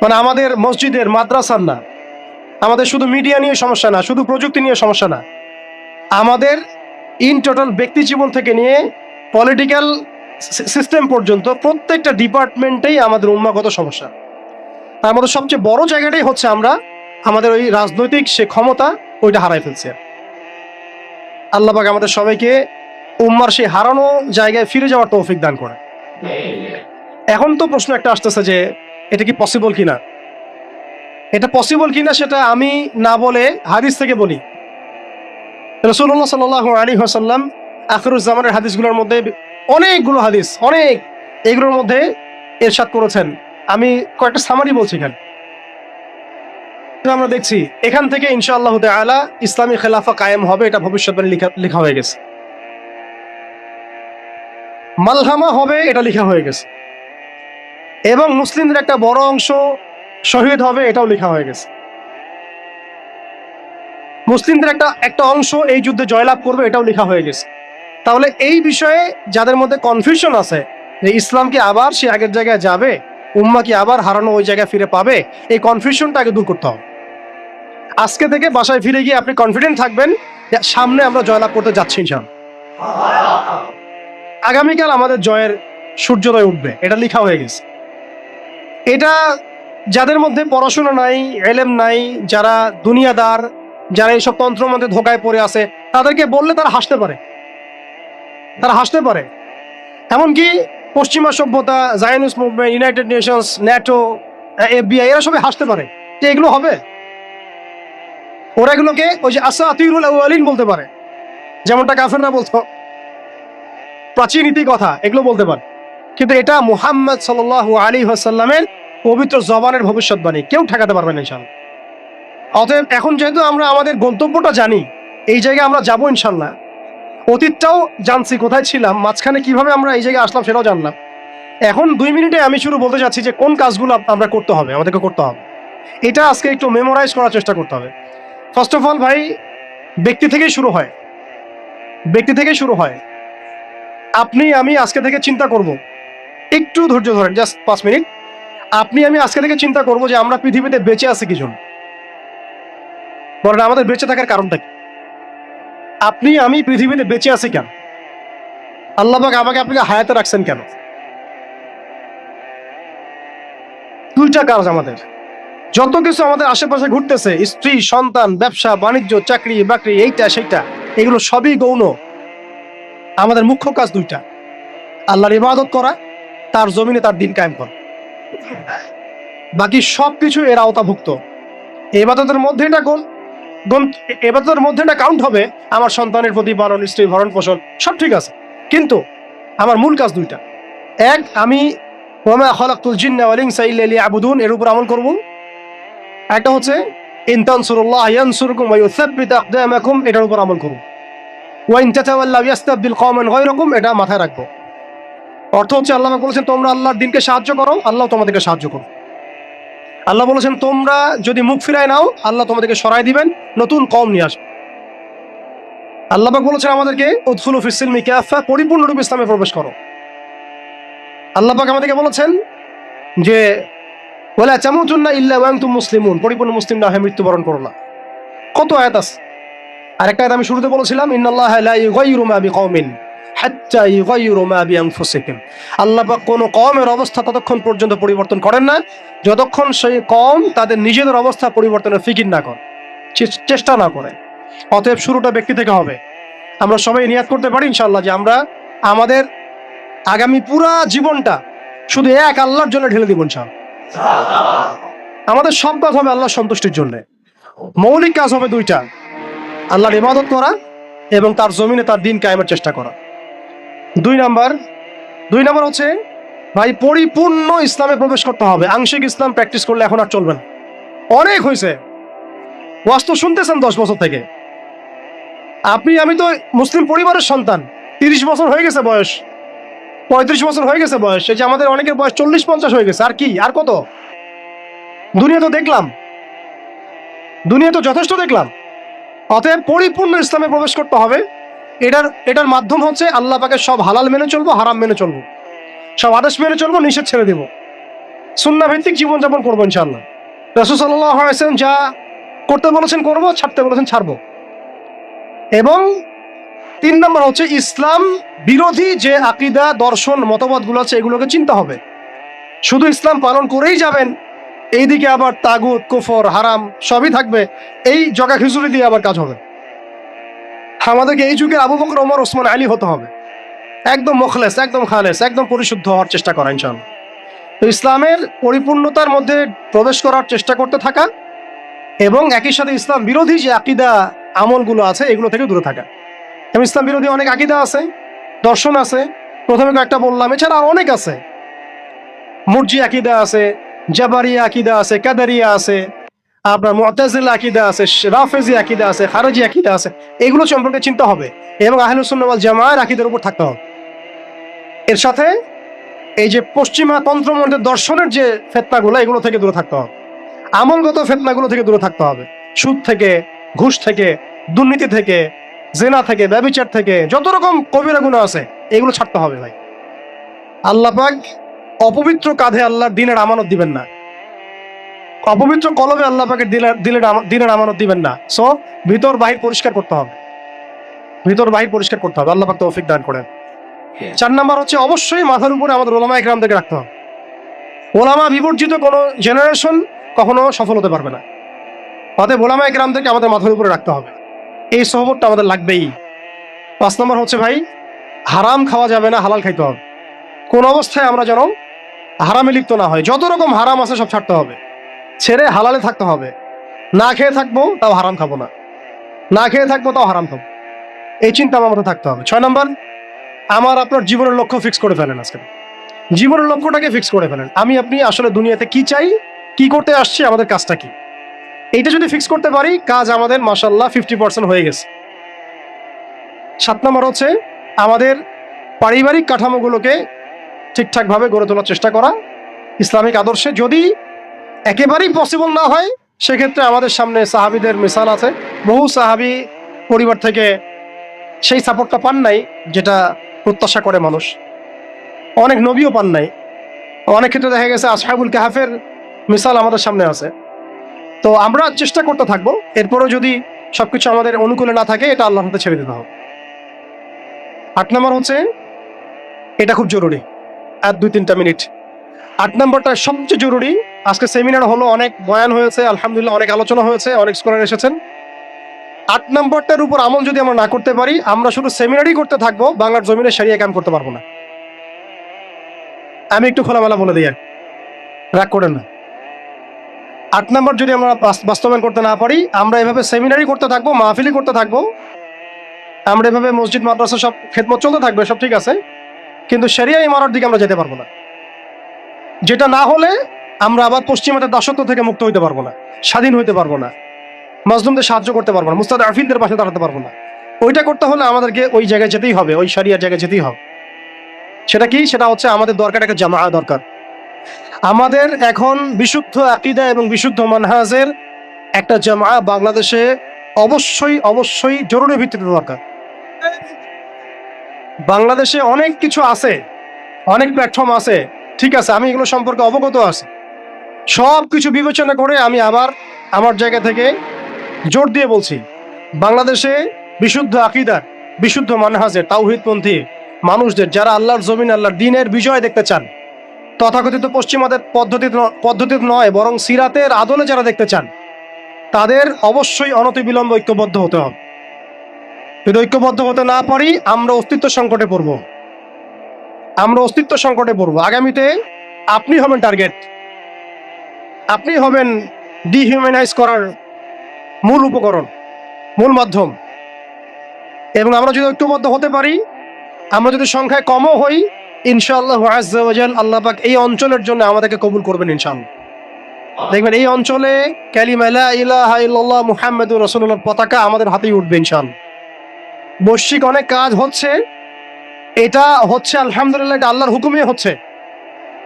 মানে আমাদের মসজিদের মাদ্রাসার না, আমাদের শুধু মিডিয়া নিয়ে সমস্যা না, শুধু প্রযুক্তি নিয়ে সমস্যা না, আমাদের ইন টোটাল ব্যক্তি জীবন থেকে নিয়ে পলিটিক্যাল সিস্টেম পর্যন্ত প্রত্যেকটা ডিপার্টমেন্টেই আমাদের উম্মাগত সমস্যা। তার মধ্যে সবচেয়ে বড় জায়গাটাই হচ্ছে আমরা আমাদের ওই রাজনৈতিক সে ক্ষমতা ওইটা হারাই ফেলছি। আল্লাহ পাক আমাদের সবাইকে উম্মার সেই হারানো জায়গায় ফিরে যাওয়ার তৌফিক দান করে। এখন তো প্রশ্ন একটা আসতেছে যে এটা কি পসিবল কিনা? এটা পসিবল কিনা সেটা আমি না বলে হাদিস থেকে বলি। রাসূলুল্লাহ সাল্লাল্লাহু আলাইহি ওয়াসাল্লাম আখিরুজ জামানের হাদিসগুলোর মধ্যে অনেকগুলো হাদিস, এগুলোর মধ্যে ইরশাদ করেছেন। আমি কয়েকটা সামারি বলছি এখানে। আমরা দেখছি এখান থেকে ইনশাআল্লাহ তাআলা ইসলামী খেলাফা কায়েম হবে, এটা ভবিষ্যৎবাণী লেখা হয়ে গেছে। মালহামা হবে, এটা লেখা হয়ে গেছে। এবং মুসলিমদের একটা বড় অংশ শহীদ হবে, এটাও লেখা হয়ে গেছে। মুসলিমদের একটা অংশ এই যুদ্ধে জয়লাভ করবে, এটাও লেখা হয়ে গেছে। তাহলে এই বিষয়ে যাদের মধ্যে কনফিউশন আছে যে ইসলাম কি আবার সে আগের জায়গায় যাবে, উম্মাহ কি আবার হারানো ওই জায়গায় ফিরে পাবে, এই কনফিউশনটা আগে দূর করতে হবে। আজকে থেকে বাসায় ফিরে গিয়ে আপনি কনফিডেন্ট থাকবেন যে সামনে আমরা জয়লাভ করতে যাচ্ছি ইনশাআল্লাহ। আগামীকাল আমাদের জয়ের সূর্যোদয় উঠবে, এটা লেখা হয়ে গেছে। এটা যাদের মধ্যে পড়াশোনা নাই, এলেম নাই, যারা দুনিয়াদার, যারা এইসব তন্ত্র মধ্যে ধোকায় পড়ে আছে, তাদেরকে বললে তারা হাসতে পারে। এমনকি পশ্চিমা সভ্যতা, Zionist movement, United Nations, NATO, FBI এরা সবাই হাসতে পারে যে এগুলো হবে। ওরা এগুলোকে ওই যে আসাতিরুল আউয়ালিন বলতে পারে, যেমনটা কাফেররা বলতো, প্রাচীন ইতি কথা, এগুলো বলতে পারে। কিন্তু এটা মুহাম্মদ সাল্লাল্লাহু আলাইহি ওয়াসাল্লামের পবিত্র জবানের ভবিষ্যৎবাণী, কেউ ঠেকাতে পারবে না ইনশাআল্লাহ। অতএব এখন যেহেতু আমরা আমাদের গন্তব্যটা জানি, এই জায়গায় আমরা যাবো ইনশাআল্লাহ, অতীতটাও জানছি কোথায় ছিলাম, মাঝখানে কিভাবে আমরা এই জায়গায় আসলাম সেটাও জানলাম। এখন 2 মিনিটে আমি শুরু বলতে চাচ্ছি যে কোন কাজগুলো আমরা করতে হবে, আমাদেরকে করতে হবে। এটা আজকে একটু মেমোরাইজ করার চেষ্টা করতে হবে। ফার্স্ট অফ অল ভাই, ব্যক্তি থেকেই শুরু হয়। আপনি আমি আজকে থেকে চিন্তা করব, একটু ধৈর্য ধরেন, জাস্ট 5 মিনিট। আপনি আমি আজকে থেকে চিন্তা করব যে আমরা পৃথিবীতে বেঁচে আছি কি জন্য, বলেন আমাদের বেঁচে থাকার কারণটা কি? আপনি আমি পৃথিবীতে বেঁচে আছি কেন? আল্লাহ পাক আমাকে আপনাকে হায়াতে রাখছেন কেন? 2টা কাজ আমাদের। যত কিছু আমাদের আশেপাশে ঘুরতেছে, স্ত্রী, সন্তান, ব্যবসা বাণিজ্য, চাকরি বাকরি, এইটা সেইটা, এগুলো সবই গৌণ। আমাদের মুখ্য কাজ 2টা: আল্লাহর ইবাদত করা, তার জমিনে তার দিন কায়েম করা। বাকি সবকিছু এর আওতাভুক্ত। ইবাদতের মধ্যে এটা কাউন্ট হবে। আমার সন্তানের প্রতিপালন, স্ত্রী ভরণ পোষণ সব ঠিক আছে, কিন্তু আমার মূল কাজ 2টা। এক, আমি ওয়া মা খালাকতুল জিন্না ওয়াল ইনসা ইল্লা লিয়াবুদুন, এর উপর আমল করব। একটা হচ্ছে ইন তানসুরুল্লাহ ইয়ানসুরকুম ওয়া ইউসাব্বিত আকদামাকুম, এটার উপর আমল করব। ওয়া ইন তাতাওয়াল্লাউ ইয়াস্তাবদিল কওমান গায়রাকুম, এটা মাথায় রাখবো। অর্থ হচ্ছে আল্লাহ বলেছেন তোমরা আল্লাহর দিনকে সাহায্য করো, আল্লাহ তোমাদেরকে সাহায্য করো। আল্লাহ বলেছেন তোমরা যদি মুখ ফিরায় নাও, আল্লাহ তোমাদেরকে সরাই দিবেন, নতুন কওম নিয়ে আসবে। আল্লাহ পাক বলেছেন আমাদেরকে উদখুলু ফিস সিলমি কাফা, পরিপূর্ণরূপে ইসলামে প্রবেশ করো। আল্লাহ পাক আমাদেরকে বলেছেন যে ওয়ালা তামুতুন্না ইল্লা ওয়া আনতুম মুসলিমুন, পরিপূর্ণ মুসলিম না হয়ে মৃত্যুবরণ করো না। কত আয়াত আছে। আরেকটা আয়াত আমি শুরুতে বলেছিলাম, ইন্নাল্লাহা লা ইউগাইয়িরু মা বিকওমিন হাত্তা ইউগাইয়িরু মা বিআনফুসিহিম। আল্লাহ পাক কোনো কওমের অবস্থা ততক্ষণ পর্যন্ত পরিবর্তন করেন না যতক্ষণ সেই কওম তাদের নিজেদের অবস্থা পরিবর্তনের ফিকির না করে, চেষ্টা না করে। অতএব শুরুটা ব্যক্তি থেকে হবে। আমরা সবাই নিয়াত করতে পারি ইনশাআল্লাহ যে আমরা আমাদের আগামী পুরা জীবনটা শুধু এক আল্লাহর জন্য ঢেলে দিব ইনশাআল্লাহ। আমাদের সব কাজ হবে আল্লাহর সন্তুষ্টির জন্য। মৌলিক কাজ হবে 2টা: আল্লাহর ইবাদত করা এবং তার জমিনে তার দিন কায়েমের চেষ্টা করা। 2 নাম্বার হচ্ছে ভাই, পরিপূর্ণ ইসলামে প্রবেশ করতে হবে। আংশিক ইসলাম প্র্যাকটিস করলে এখন আর চলবে না, অনেক হয়েছে। ওয়াজ তো শুনতেছেন 10 বছর থেকে। আমি তো মুসলিম পরিবারের সন্তান, 30 বছর হয়ে গেছে বয়স, 35 বছর হয়ে গেছে বয়স। এই যে আমাদের অনেকের বয়স 40-50 হয়ে গেছে। আর কি, আর কত? দুনিয়া তো যথেষ্ট দেখলাম। অতএব পরিপূর্ণ ইসলামে প্রবেশ করতে হবে। এটার মাধ্যম হচ্ছে আল্লাহ পাকের সব হালাল মেনে চলবো, হারাম মেনে চলবো, সব আদেশ মেনে চলবো, নিষেধ ছেড়ে দেবো, সুন্নাহ ভিত্তিক জীবনযাপন করবো ইনশাআল্লাহ। রাসূল সাল্লাল্লাহু আলাইহি ওয়াসাল্লাম যা করতে বলেছেন করবো, ছাড়তে বলেছেন ছাড়বো। এবং 3 নম্বর হচ্ছে ইসলাম বিরোধী যে আকীদা, দর্শন, মতবাদগুলো আছে এগুলোকে চিন্তা হবে। শুধু ইসলাম পালন করেই যাবেন, এইদিকে আবার তাগুত, কুফর, হারাম সবই থাকবে, এই জগা খিচুড়ি দিয়ে আবার কাজ হবে। আমাদেরকে এই যুগে আবু বকর, ওমর, ওসমান, আলী হতে হবে। একদম মুখলেস, একদম খালেস, একদম পরিশুদ্ধ হওয়ার চেষ্টা করা ইনশাআল্লাহ। তো ইসলামের পরিপূর্ণতার মধ্যে প্রবেশ করার চেষ্টা করতে থাকা এবং একই সাথে ইসলাম বিরোধী যে আকীদা আমলগুলো আছে এগুলো থেকে দূরে থাকা। এবং ইসলাম বিরোধী অনেক আকীদা আছে, দর্শন আছে, প্রথমে কয়েকটা বললাম, এছাড়া আর অনেক আছে। মুরজি আকীদা আছে, জাবারিয়া আকীদা আছে, কাদারিয়া আছে, আপনার মুতাজিলা আকীদা আছে, রাফেজি আকীদা আছে, খারজি আকীদা আছে। এগুলো সম্পর্কে চিন্তা হবে এবং আহলুস সুন্নাহ ওয়াল জামাআর আকীদার উপর থাকতে হবে। এর সাথে এই যে পশ্চিমা তন্ত্রমন্ত্রের দর্শনের যে ফিতনাগুলো, এগুলো থেকে দূরে থাকতে হবে। আমলগত ফিতনাগুলো থেকে দূরে থাকতে হবে। সুদ থেকে, ঘুষ থেকে, দুর্নীতি থেকে, জেনা থেকে, ব্যভিচার থেকে, যত রকম কবিরা গুনাহ আছে এগুলো ছাড়তে হবে ভাই। আল্লাহ পাক অপবিত্র কাঁধে আল্লাহর দিনের আমানত দিবেন না, অপবিত্র কলবে আল্লাহ পাকের দিনের আমানত দিবেন না। সো ভিতর বাহির পরিষ্কার করতে হবে, ভিতর বাহির পরিষ্কার করতে হবে। আল্লাহ পাক তৌফিক দান করেন। 4 নাম্বার হচ্ছে অবশ্যই মাথার উপরে আমাদের ওলামা ইকরামদেরকে রাখতে হবে। ওলামা বিবর্জিত কোনো জেনারেশন কখনো সফল হতে পারবে না। অতএব ওলামা ইকরামদেরকে আমাদের মাথার উপরে রাখতে হবে, এই সহবতটা আমাদের লাগবেই। 5 নম্বর হচ্ছে ভাই, হারাম খাওয়া যাবে না, হালাল খাইতে হবে। কোন অবস্থায় আমরা যেন হারামে লিপ্ত না হয়। যত রকম হারাম আছে সব ছাড়তে হবে, ছেড়ে হালালে থাকতে হবে। না খেয়ে থাকবো তাও হারাম খাবো না, না খেয়ে থাকবো তাও হারাম খাবো, এই চিন্তা আমার মধ্যে থাকতে হবে। 6 নম্বর, আমার আপনার জীবনের লক্ষ্য ফিক্স করে ফেলেন। আজকে জীবনের লক্ষ্যটাকে ফিক্স করে ফেলেন। আমি আপনি আসলে দুনিয়াতে কি চাই, কি করতে আসছি, আমাদের কাজটা কি, এইটা যদি ফিক্স করতে পারি, কাজ আমাদের মাশাআল্লাহ 50% হয়ে গেছে। 7 নম্বর হচ্ছে আমাদের পারিবারিক কাঠামোগুলোকে ঠিকঠাকভাবে গড়ে তোলার চেষ্টা করা ইসলামিক আদর্শে। যদি একেবারেই পসিবল না হয়, সেক্ষেত্রে আমাদের সামনে সাহাবীদের মিসাল আছে। বহু সাহাবী পরিবার থেকে সেই সাপোর্টটা পান নাই যেটা প্রত্যাশা করে মানুষ, অনেক নবীও পান নাই। অনেক ক্ষেত্রে দেখা গেছে আসহাবুল কাহাফের মিসাল আমাদের সামনে আছে। তো আমরা চেষ্টা করতে থাকবো, এরপরও যদি সবকিছু আমাদের অনুকূলে না থাকে, এটা আল্লাহর হাতে ছেড়ে দিতে হবে। 8 নম্বর হচ্ছে, এটা খুব জরুরি, আর 2-3টা মিনিট। 8 নম্বরটা সবচেয়ে জরুরি। আজকে সেমিনার হলো, অনেক বয়ান হয়েছে, আলহামদুলিল্লাহ অনেক আলোচনা হয়েছে, অনেক স্কলার এসেছেন। 8 নম্বরটার উপর আমল যদি আমরা না করতে পারি, আমরা শুধু সেমিনারই করতে থাকবো, বাংলার জমিনে শরিয়া কায়েম করতে পারবো না। আমি একটু খোলামেলা বলে দিই, রাগ করেন না। 8 নম্বর যদি আমরা বাস্তবায়ন করতে না পারি, আমরা এভাবে সেমিনারই করতে থাকবো, মাহফিলই করতে থাকবো, আমরা এভাবে মসজিদ মাদ্রাসা সব খেদমত চলতে থাকবে, সব ঠিক আছে, কিন্তু শরিয়া ইমারতের দিকে আমরা যেতে পারবো না। যেটা না হলে আমরা আবার পশ্চিমাদের দাসত্ব থেকে মুক্ত হইতে পারবো না, স্বাধীন হইতে পারবো না, মাজলুমদের সাহায্য করতে পারবো না, মুস্তাদআফিনদের পাশে দাঁড়াতে পারবো না। ওইটা করতে হলে আমাদেরকে ওই জায়গায় যেতেই হবে, ওই শরিয়ার জায়গায় যেতেই হবে। সেটা কি? সেটা হচ্ছে আমাদের দরকার একটা জামাআ দরকার। আমাদের এখন বিশুদ্ধ আকীদা এবং বিশুদ্ধ মানহাজের একটা জামাআ বাংলাদেশে অবশ্যই অবশ্যই জরুরি ভিত্তিতে দরকার। বাংলাদেশে অনেক কিছু আছে, অনেক প্ল্যাটফর্ম আছে, ঠিক আছে, আমি এগুলো সম্পর্কে অবগত আছি। সব কিছু বিবেচনা করে আমি আবার আমার জায়গা থেকে জোর দিয়ে বলছি, বাংলাদেশে বিশুদ্ধ আকীদার, বিশুদ্ধ মানহাজের, তাওহীদপন্থী মানুষদের, যারা আল্লাহর জমিন, আল্লাহর দ্বীনের বিজয় দেখতে চান, তথাকথিত পশ্চিমাদের পদ্ধতিতে নয়, বরং সিরাতের আদলে যারা দেখতে চান, তাদের অবশ্যই অনতিবিলম্বে ঐক্যবদ্ধ হতে হবে। যদি ঐক্যবদ্ধ হতে না পারি, আমরা অস্তিত্ব সংকটে পড়ব, আমরা অস্তিত্ব সংকটে পড়ব। আগামীতে আপনি হবেন টার্গেট, আপনি হবেন ডিহিউম্যানাইজ করার মূল উপকরণ, মূল মাধ্যম। এবং আমরা যদি ঐক্যবদ্ধ হতে পারি, আমরা যদি সংখ্যায় কমও হই, ইনশাআল্লাহু আযজা ওয়া জাল আল্লাহ পাক এই অঞ্চলের জন্য আমাদেরকে কবুল করবেন ইনশাআল্লাহ। দেখবেন এই অঞ্চলে কালিমা লা ইলাহা ইল্লাল্লাহ মুহাম্মাদুর রাসূলুল্লাহর পতাকা আমাদের হাতেই উঠবে ইনশাআল্লাহ। বৈশ্বিক অনেক কাজ হচ্ছে, এটা হচ্ছে আলহামদুলিল্লাহ, এটা আল্লাহর হুকুমে হচ্ছে।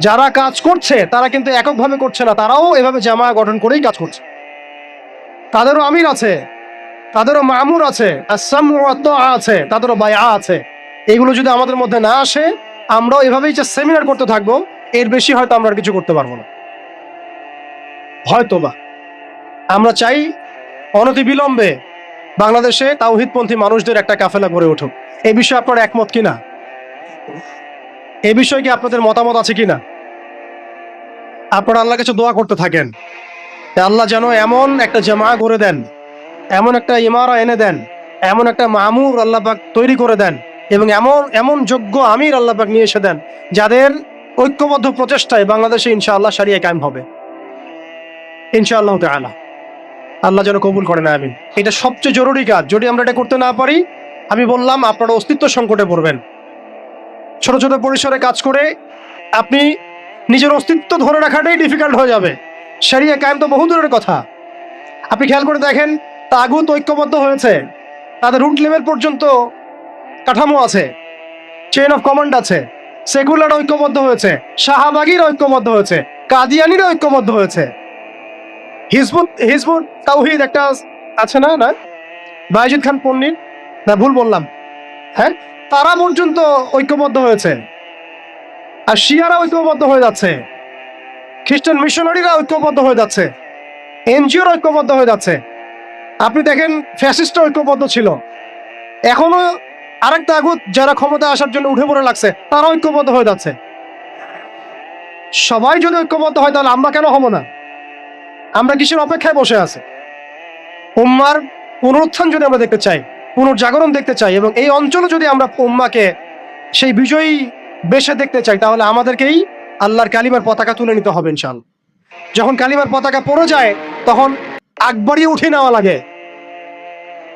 যারা কাজ করছে তারা কিন্তু এককভাবে করছে না, তারাও এভাবে জামায়া গঠন করেই কাজ করছে। তাদেরও আমির আছে, তাদেরও মামুর আছে, আস-সামউ ওয়া তাআ আছে, তাদেরও বায়আ আছে। এগুলো যদি আমাদের মধ্যে না আসে, আমরাও এভাবেই যে সেমিনার করতে থাকবো, এর বেশি হয়তো আমরা আর কিছু করতে পারবো না। হয়তোবা আমরা চাই অনতিবিলম্বে বাংলাদেশে তাওহীদপন্থী মানুষদের একটা কাফেলা গড়ে উঠুক। এই বিষয়ে আপনারা একমত কিনা? এই বিষয়ে কি আপনাদের মতামত আছে কিনা? আপনারা আল্লাহর কাছে দোয়া করতে থাকেন, আল্লাহ যেন এমন একটা জামা গড়ে দেন, এমন একটা ইমারা এনে দেন, এমন একটা মামুর আল্লাহ পাক তৈরি করে দেন, এবং এমন এমন যোগ্য আমির আল্লাহ পাক নিয়ে এসে দেন, যাদের ঐক্যবদ্ধ প্রচেষ্টায় বাংলাদেশে ইনশাআল্লাহ শরিয়া কায়েম হবে ইনশাআল্লাহ তাআলা। আল্লাহ যেন কবুল করেন, আমিন। এটা সবচেয়ে জরুরি কাজ। যদি আমরা এটা করতে না পারি, আমি বললাম, আপনারা অস্তিত্ব সংকটে পড়বেন। ছোট ছোট পরিসরে কাজ করে আপনি নিজের অস্তিত্ব ধরে রাখাটাই ডিফিকাল্ট হয়ে যাবে। শরিয়া কায়েম তো বহু দূরের কথা। আপনি খেয়াল করে দেখেন, তাগুত ঐক্যবদ্ধ হয়েছে, তাদের রুট লেভেল পর্যন্ত কাঠামো আছে, চেইন অফ কমান্ড আছে। সেকুলার ঐক্যবদ্ধ হয়েছে, শাহবাগীর ঐক্যবদ্ধ হয়েছে, কাদিয়ানিরা ঐক্যবদ্ধ হয়েছে, হিজবুত তাওহীদ একটা আছে না, না বায়েজিদ খান পন্ডিত, না ভুল বললাম, হ্যাঁ, তারা পর্যন্ত ঐক্যবদ্ধ হয়েছে। আর শিয়ারা ঐক্যবদ্ধ হয়ে যাচ্ছে, খ্রিস্টান মিশনারিরা ঐক্যবদ্ধ হয়ে যাচ্ছে, এনজিওর ঐক্যবদ্ধ হয়ে যাচ্ছে। আপনি দেখেন ফ্যাসিস্ট ঐক্যবদ্ধ ছিল, এখনো আরেক তাগুত যারা ক্ষমতা আসার জন্য উঠে পড়ে লাগছে তারা ঐক্যবদ্ধ হয়ে যাচ্ছে। সবাই যদি ঐক্যবদ্ধ হয় তাহলে আমরা কেন হব না? আমরা কিসের অপেক্ষায় বসে আছি? উম্মার পুনরুত্থান যদি আমরা দেখতে চাই, পুনর্জাগরণ দেখতে চাই, এবং এই অঞ্চলে যদি আমরা উম্মাকে সেই বিজয়ী বেশে দেখতে চাই, তাহলে আমাদেরকেই আল্লাহর কালিমার পতাকা তুলে নিতে হবে ইনশাআল্লাহ। যখন কালিমার পতাকা পড়ে যায় তখন আকবরই উঠে নেওয়া লাগে।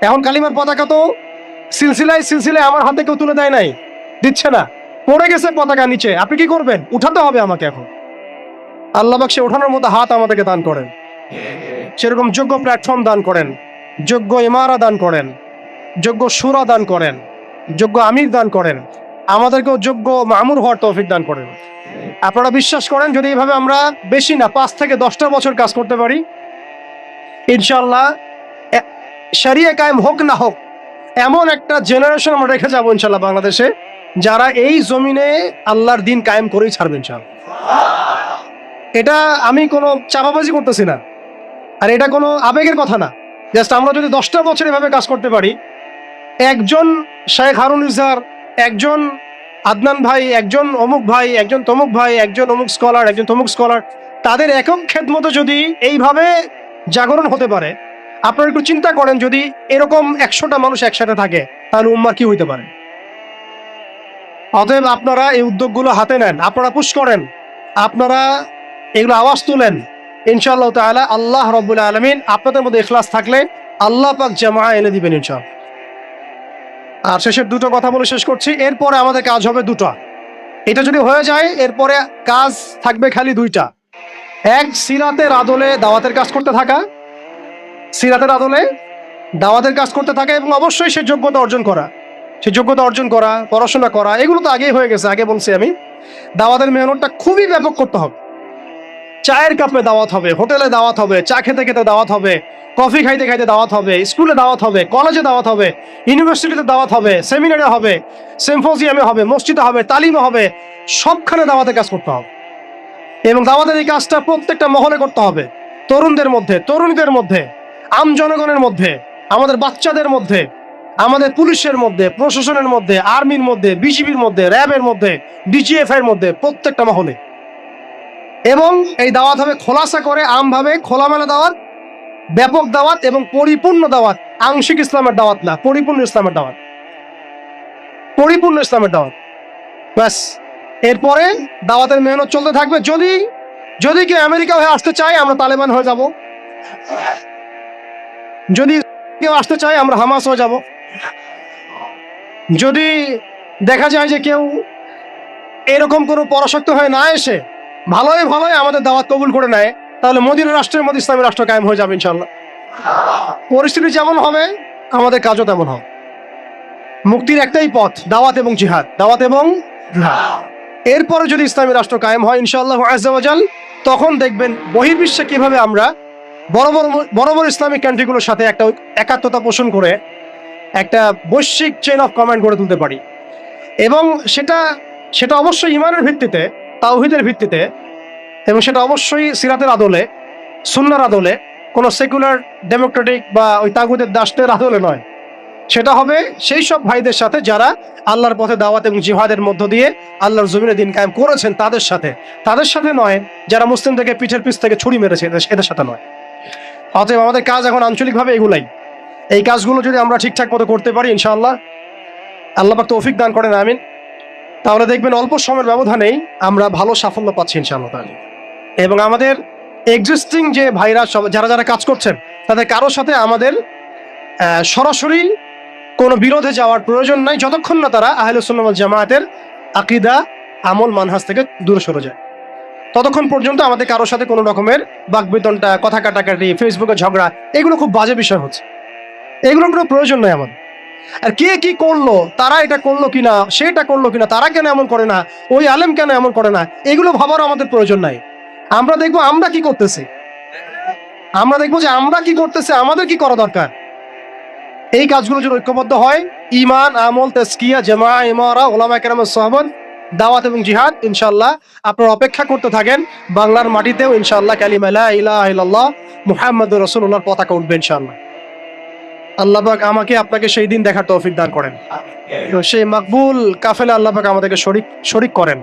এখন কালিমার পতাকা তো সিলসিলায় সিলসিলায় আমার হাতে কেউ তুলে দেয় নাই, দিচ্ছে না, পড়ে গেছে পতাকা নিচে। আপনি কি করবেন? উঠাতে হবে আমাকে এখন। আল্লাহ পাক সে ওঠানোর মতো হাত আমাদেরকে দান করেন, সেরকম যোগ্য প্ল্যাটফর্ম দান করেন, যোগ্য ইমারা দান করেন, যোগ্য সুরা দান করেন, যোগ্য আমির দান করেন, আমাদেরকেও যোগ্য মামুর হওয়ার তৌফিক দান করেন। আপনারা বিশ্বাস করেন যদি এইভাবে আমরা বেশি না 5 থেকে 10টা বছর কাজ করতে পারি, ইনশাআল্লাহ শরিয়া কায়েম হোক না হোক এমন একটা জেনারেশন আমরা রেখে যাবো ইনশাআল্লাহ বাংলাদেশে, যারা এই জমিনে আল্লাহর দিন কায়েম করেই ছাড়বে ইনশাআল্লাহ। এটা আমি কোনো চাপাবাজি করতেছি না, আর এটা কোনো আবেগের কথা না। জাস্ট আমরা যদি 10টা বছর এভাবে কাজ করতে পারি, একজন শেখ হারুন ইজার, একজন আদনান ভাই, একজন অমুক ভাই, একজন তমুক ভাই, একজন অমুক স্কলার, একজন তমুক স্কলার, তাদের একক খেদমতে যদি এইভাবে জাগরণ হতে পারে, আপনারা একটু চিন্তা করেন যদি এরকম 100টা মানুষ একসাথে থাকে তাহলে উম্মার কি হইতে পারে। অতএব আপনারা এই উদ্যোগগুলো হাতে নেন, আপনারা পুশ করেন, আপনারা এগুলো আওয়াজ তুলেন। ইনশাআল্লাহ তাআলা আল্লাহ রাব্বুল আলামিন আপনাদের মধ্যে ইখলাস থাকলে আল্লাহ পাক জামা এনে দিবেন ইনশাআল্লাহ। আর শেষের দুটো কথা বলে শেষ করছি, এরপরে আমাদের কাজ হবে দুটো। এটা যদি হয়ে যায় এরপরে কাজ থাকবে খালি দুইটা। এক, সিরাতের আদলে দাওয়াতের কাজ করতে থাকা, সিরাতের আদলে দাওয়াতের কাজ করতে থাকা, এবং অবশ্যই সে যোগ্যতা অর্জন করা, সে যোগ্যতা অর্জন করা, পড়াশোনা করা, এগুলো তো আগেই হয়ে গেছে, আগে বলছি আমি। দাওয়াতের মেহনতটা খুবই ব্যাপক করতে হবে। চায়ের কাপে দাওয়াত হবে, হোটেলে দাওয়াত হবে, চা খেতে খেতে দাওয়াত হবে, কফি খাইতে খাইতে দাওয়াত হবে, স্কুলে দাওয়াত হবে, কলেজে দাওয়াত হবে, ইউনিভার্সিটিতে দাওয়াত হবে, সেমিনারে হবে, সিম্পোজিয়ামে হবে, মসজিদে হবে, তালিমে হবে, সবখানে দাওয়াতের কাজ করতে হবে। এবং দাওয়াতের এই কাজটা প্রত্যেকটা মহলে করতে হবে, তরুণদের মধ্যে, তরুণীদের মধ্যে, আম জনগণের মধ্যে, আমাদের বাচ্চাদের মধ্যে, আমাদের পুলিশের মধ্যে, প্রশাসনের মধ্যে, আর্মির মধ্যে, বিজিবির মধ্যে, র্যাবের মধ্যে, ডিজিএফ এর মধ্যে, প্রত্যেকটা মহলে। এবং এই দাওয়াত হবে খোলাসা করে, আমভাবে খোলামেলা দাওয়াত, ব্যাপক দাওয়াত এবং পরিপূর্ণ দাওয়াত। আংশিক ইসলামের দাওয়াত না, পরিপূর্ণ ইসলামের দাওয়াত, পরিপূর্ণ ইসলামের দাওয়াত। ব্যাস, এরপরে দাওয়াতের মেহনত চলতে থাকবে। যদি যদি কেউ আমেরিকা হয়ে আসতে চায় আমরা তালেবান হয়ে যাব, যদি কেউ আসতে চায় আমরা হামাস হয়ে যাব, যদি দেখা যায় যে কেউ এরকম কোনো পরাশক্ত হয়ে না এসে ভালোই ভালোই আমাদের দাওয়াত কবুল করে নেয়, তাহলে মদিনা রাষ্ট্রের মধ্যে ইসলামী রাষ্ট্র কায়েম হয়ে যাবে ইনশাআল্লাহ। পরিস্থিতি যেমন হবে আমাদের কাজও তেমন হবে। মুক্তির একটাই পথ, দাওয়াত এবং জিহাদ, দাওয়াত এবং জিহাদ। এরপরে যদি ইসলামী রাষ্ট্র কায়েম হয় ইনশাআল্লাহ আজ্জা ওয়া জাল, তখন দেখবেন বহির্বিশ্বে কিভাবে আমরা বড় বড় বড় ইসলামিক কান্ট্রিগুলোর সাথে একটা একাত্মতা পোষণ করে একটা বৈশ্বিক চেইন অফ কমান্ড গড়ে তুলতে পারি। এবং সেটা অবশ্যই ইমানের ভিত্তিতে, তাওহীদের ভিত্তিতে, এবং সেটা অবশ্যই সিরাতের আদলে, সুন্নাহর আদলে, কোনো সেকুলার ডেমোক্রেটিক বা ওই তাগুতের দাসদের আদলে নয়। সেটা হবে সেই সব ভাইদের সাথে যারা আল্লাহর পথে দাওয়াত এবং জিহাদের মধ্য দিয়ে আল্লাহর জমিনে দিন কায়েম করেছেন, তাদের সাথে নয় যারা মুসলিমদেরকে পিঠের পিছ থেকে ছুরি মেরেছে, এদের সাথে নয়। অতএব আমাদের কাজ এখন আঞ্চলিকভাবে এগুলাই। এই কাজগুলো যদি আমরা ঠিকঠাক মতো করতে পারি ইনশাআল্লাহ, আল্লাহ পাক তৌফিক দান করেন, আমিন, তাহলে দেখবেন অল্প সময়ের ব্যবধানেই আমরা ভালো সাফল্য পাচ্ছি ইনশাআল্লাহ তাআলা। এবং আমাদের এক্সিস্টিং যে ভাইরা যারা যারা কাজ করছেন তাদের কারোর সাথে আমাদের সরাসরি কোনো বিরোধে যাওয়ার প্রয়োজন নাই, যতক্ষণ না তারা আহলে সুন্নাহ ওয়াল জামায়াতের আকীদা, আমল, মানহাজ থেকে দূরে সরে যায়। ততক্ষণ পর্যন্ত আমাদের কারোর সাথে কোনো রকমের বাকবিতনটা, কথা কাটাকাটি, ফেসবুকে ঝগড়া, এগুলো খুব বাজে বিষয় হচ্ছে। এগুলোর কোনো প্রয়োজন নেই আমাদের। আর কে কি করলো, তারা এটা করলো কিনা, সেটা করলো কিনা, তারা কেন এমন করে না, ওই আলেম কেন এমন করে না, এগুলো ভাবারও আমাদের প্রয়োজন নাই। আমরা দেখবো আমরা কি করতেছি, আমরা দেখবো যে আমরা কি করতেছি, আমাদের কি করা দরকার। এই কাজগুলো যদি ঐক্যবদ্ধ হয়, ইমান, আমল, তাজকিয়া, জামা, ইমারা, ওলামা কেরামের সোহবত, দাওয়াত এবং জিহাদ, ইনশাআল্লাহ আপনারা অপেক্ষা করতে থাকেন। বাংলার মাটিতেও ইনশাআল্লাহ কালিমা লা ইলাহা ইল্লাল্লাহ মুহাম্মাদুর রাসূলুল্লাহর পতাকা উঠবে ইনশাআল্লাহ। আল্লাহ পাক আমাকে আপনাকে সেই দিন দেখার তৌফিক দান করেন। তো সেই মকবুল কাফেলা আল্লাহ পাক আমাদেরকে শরীক করেন।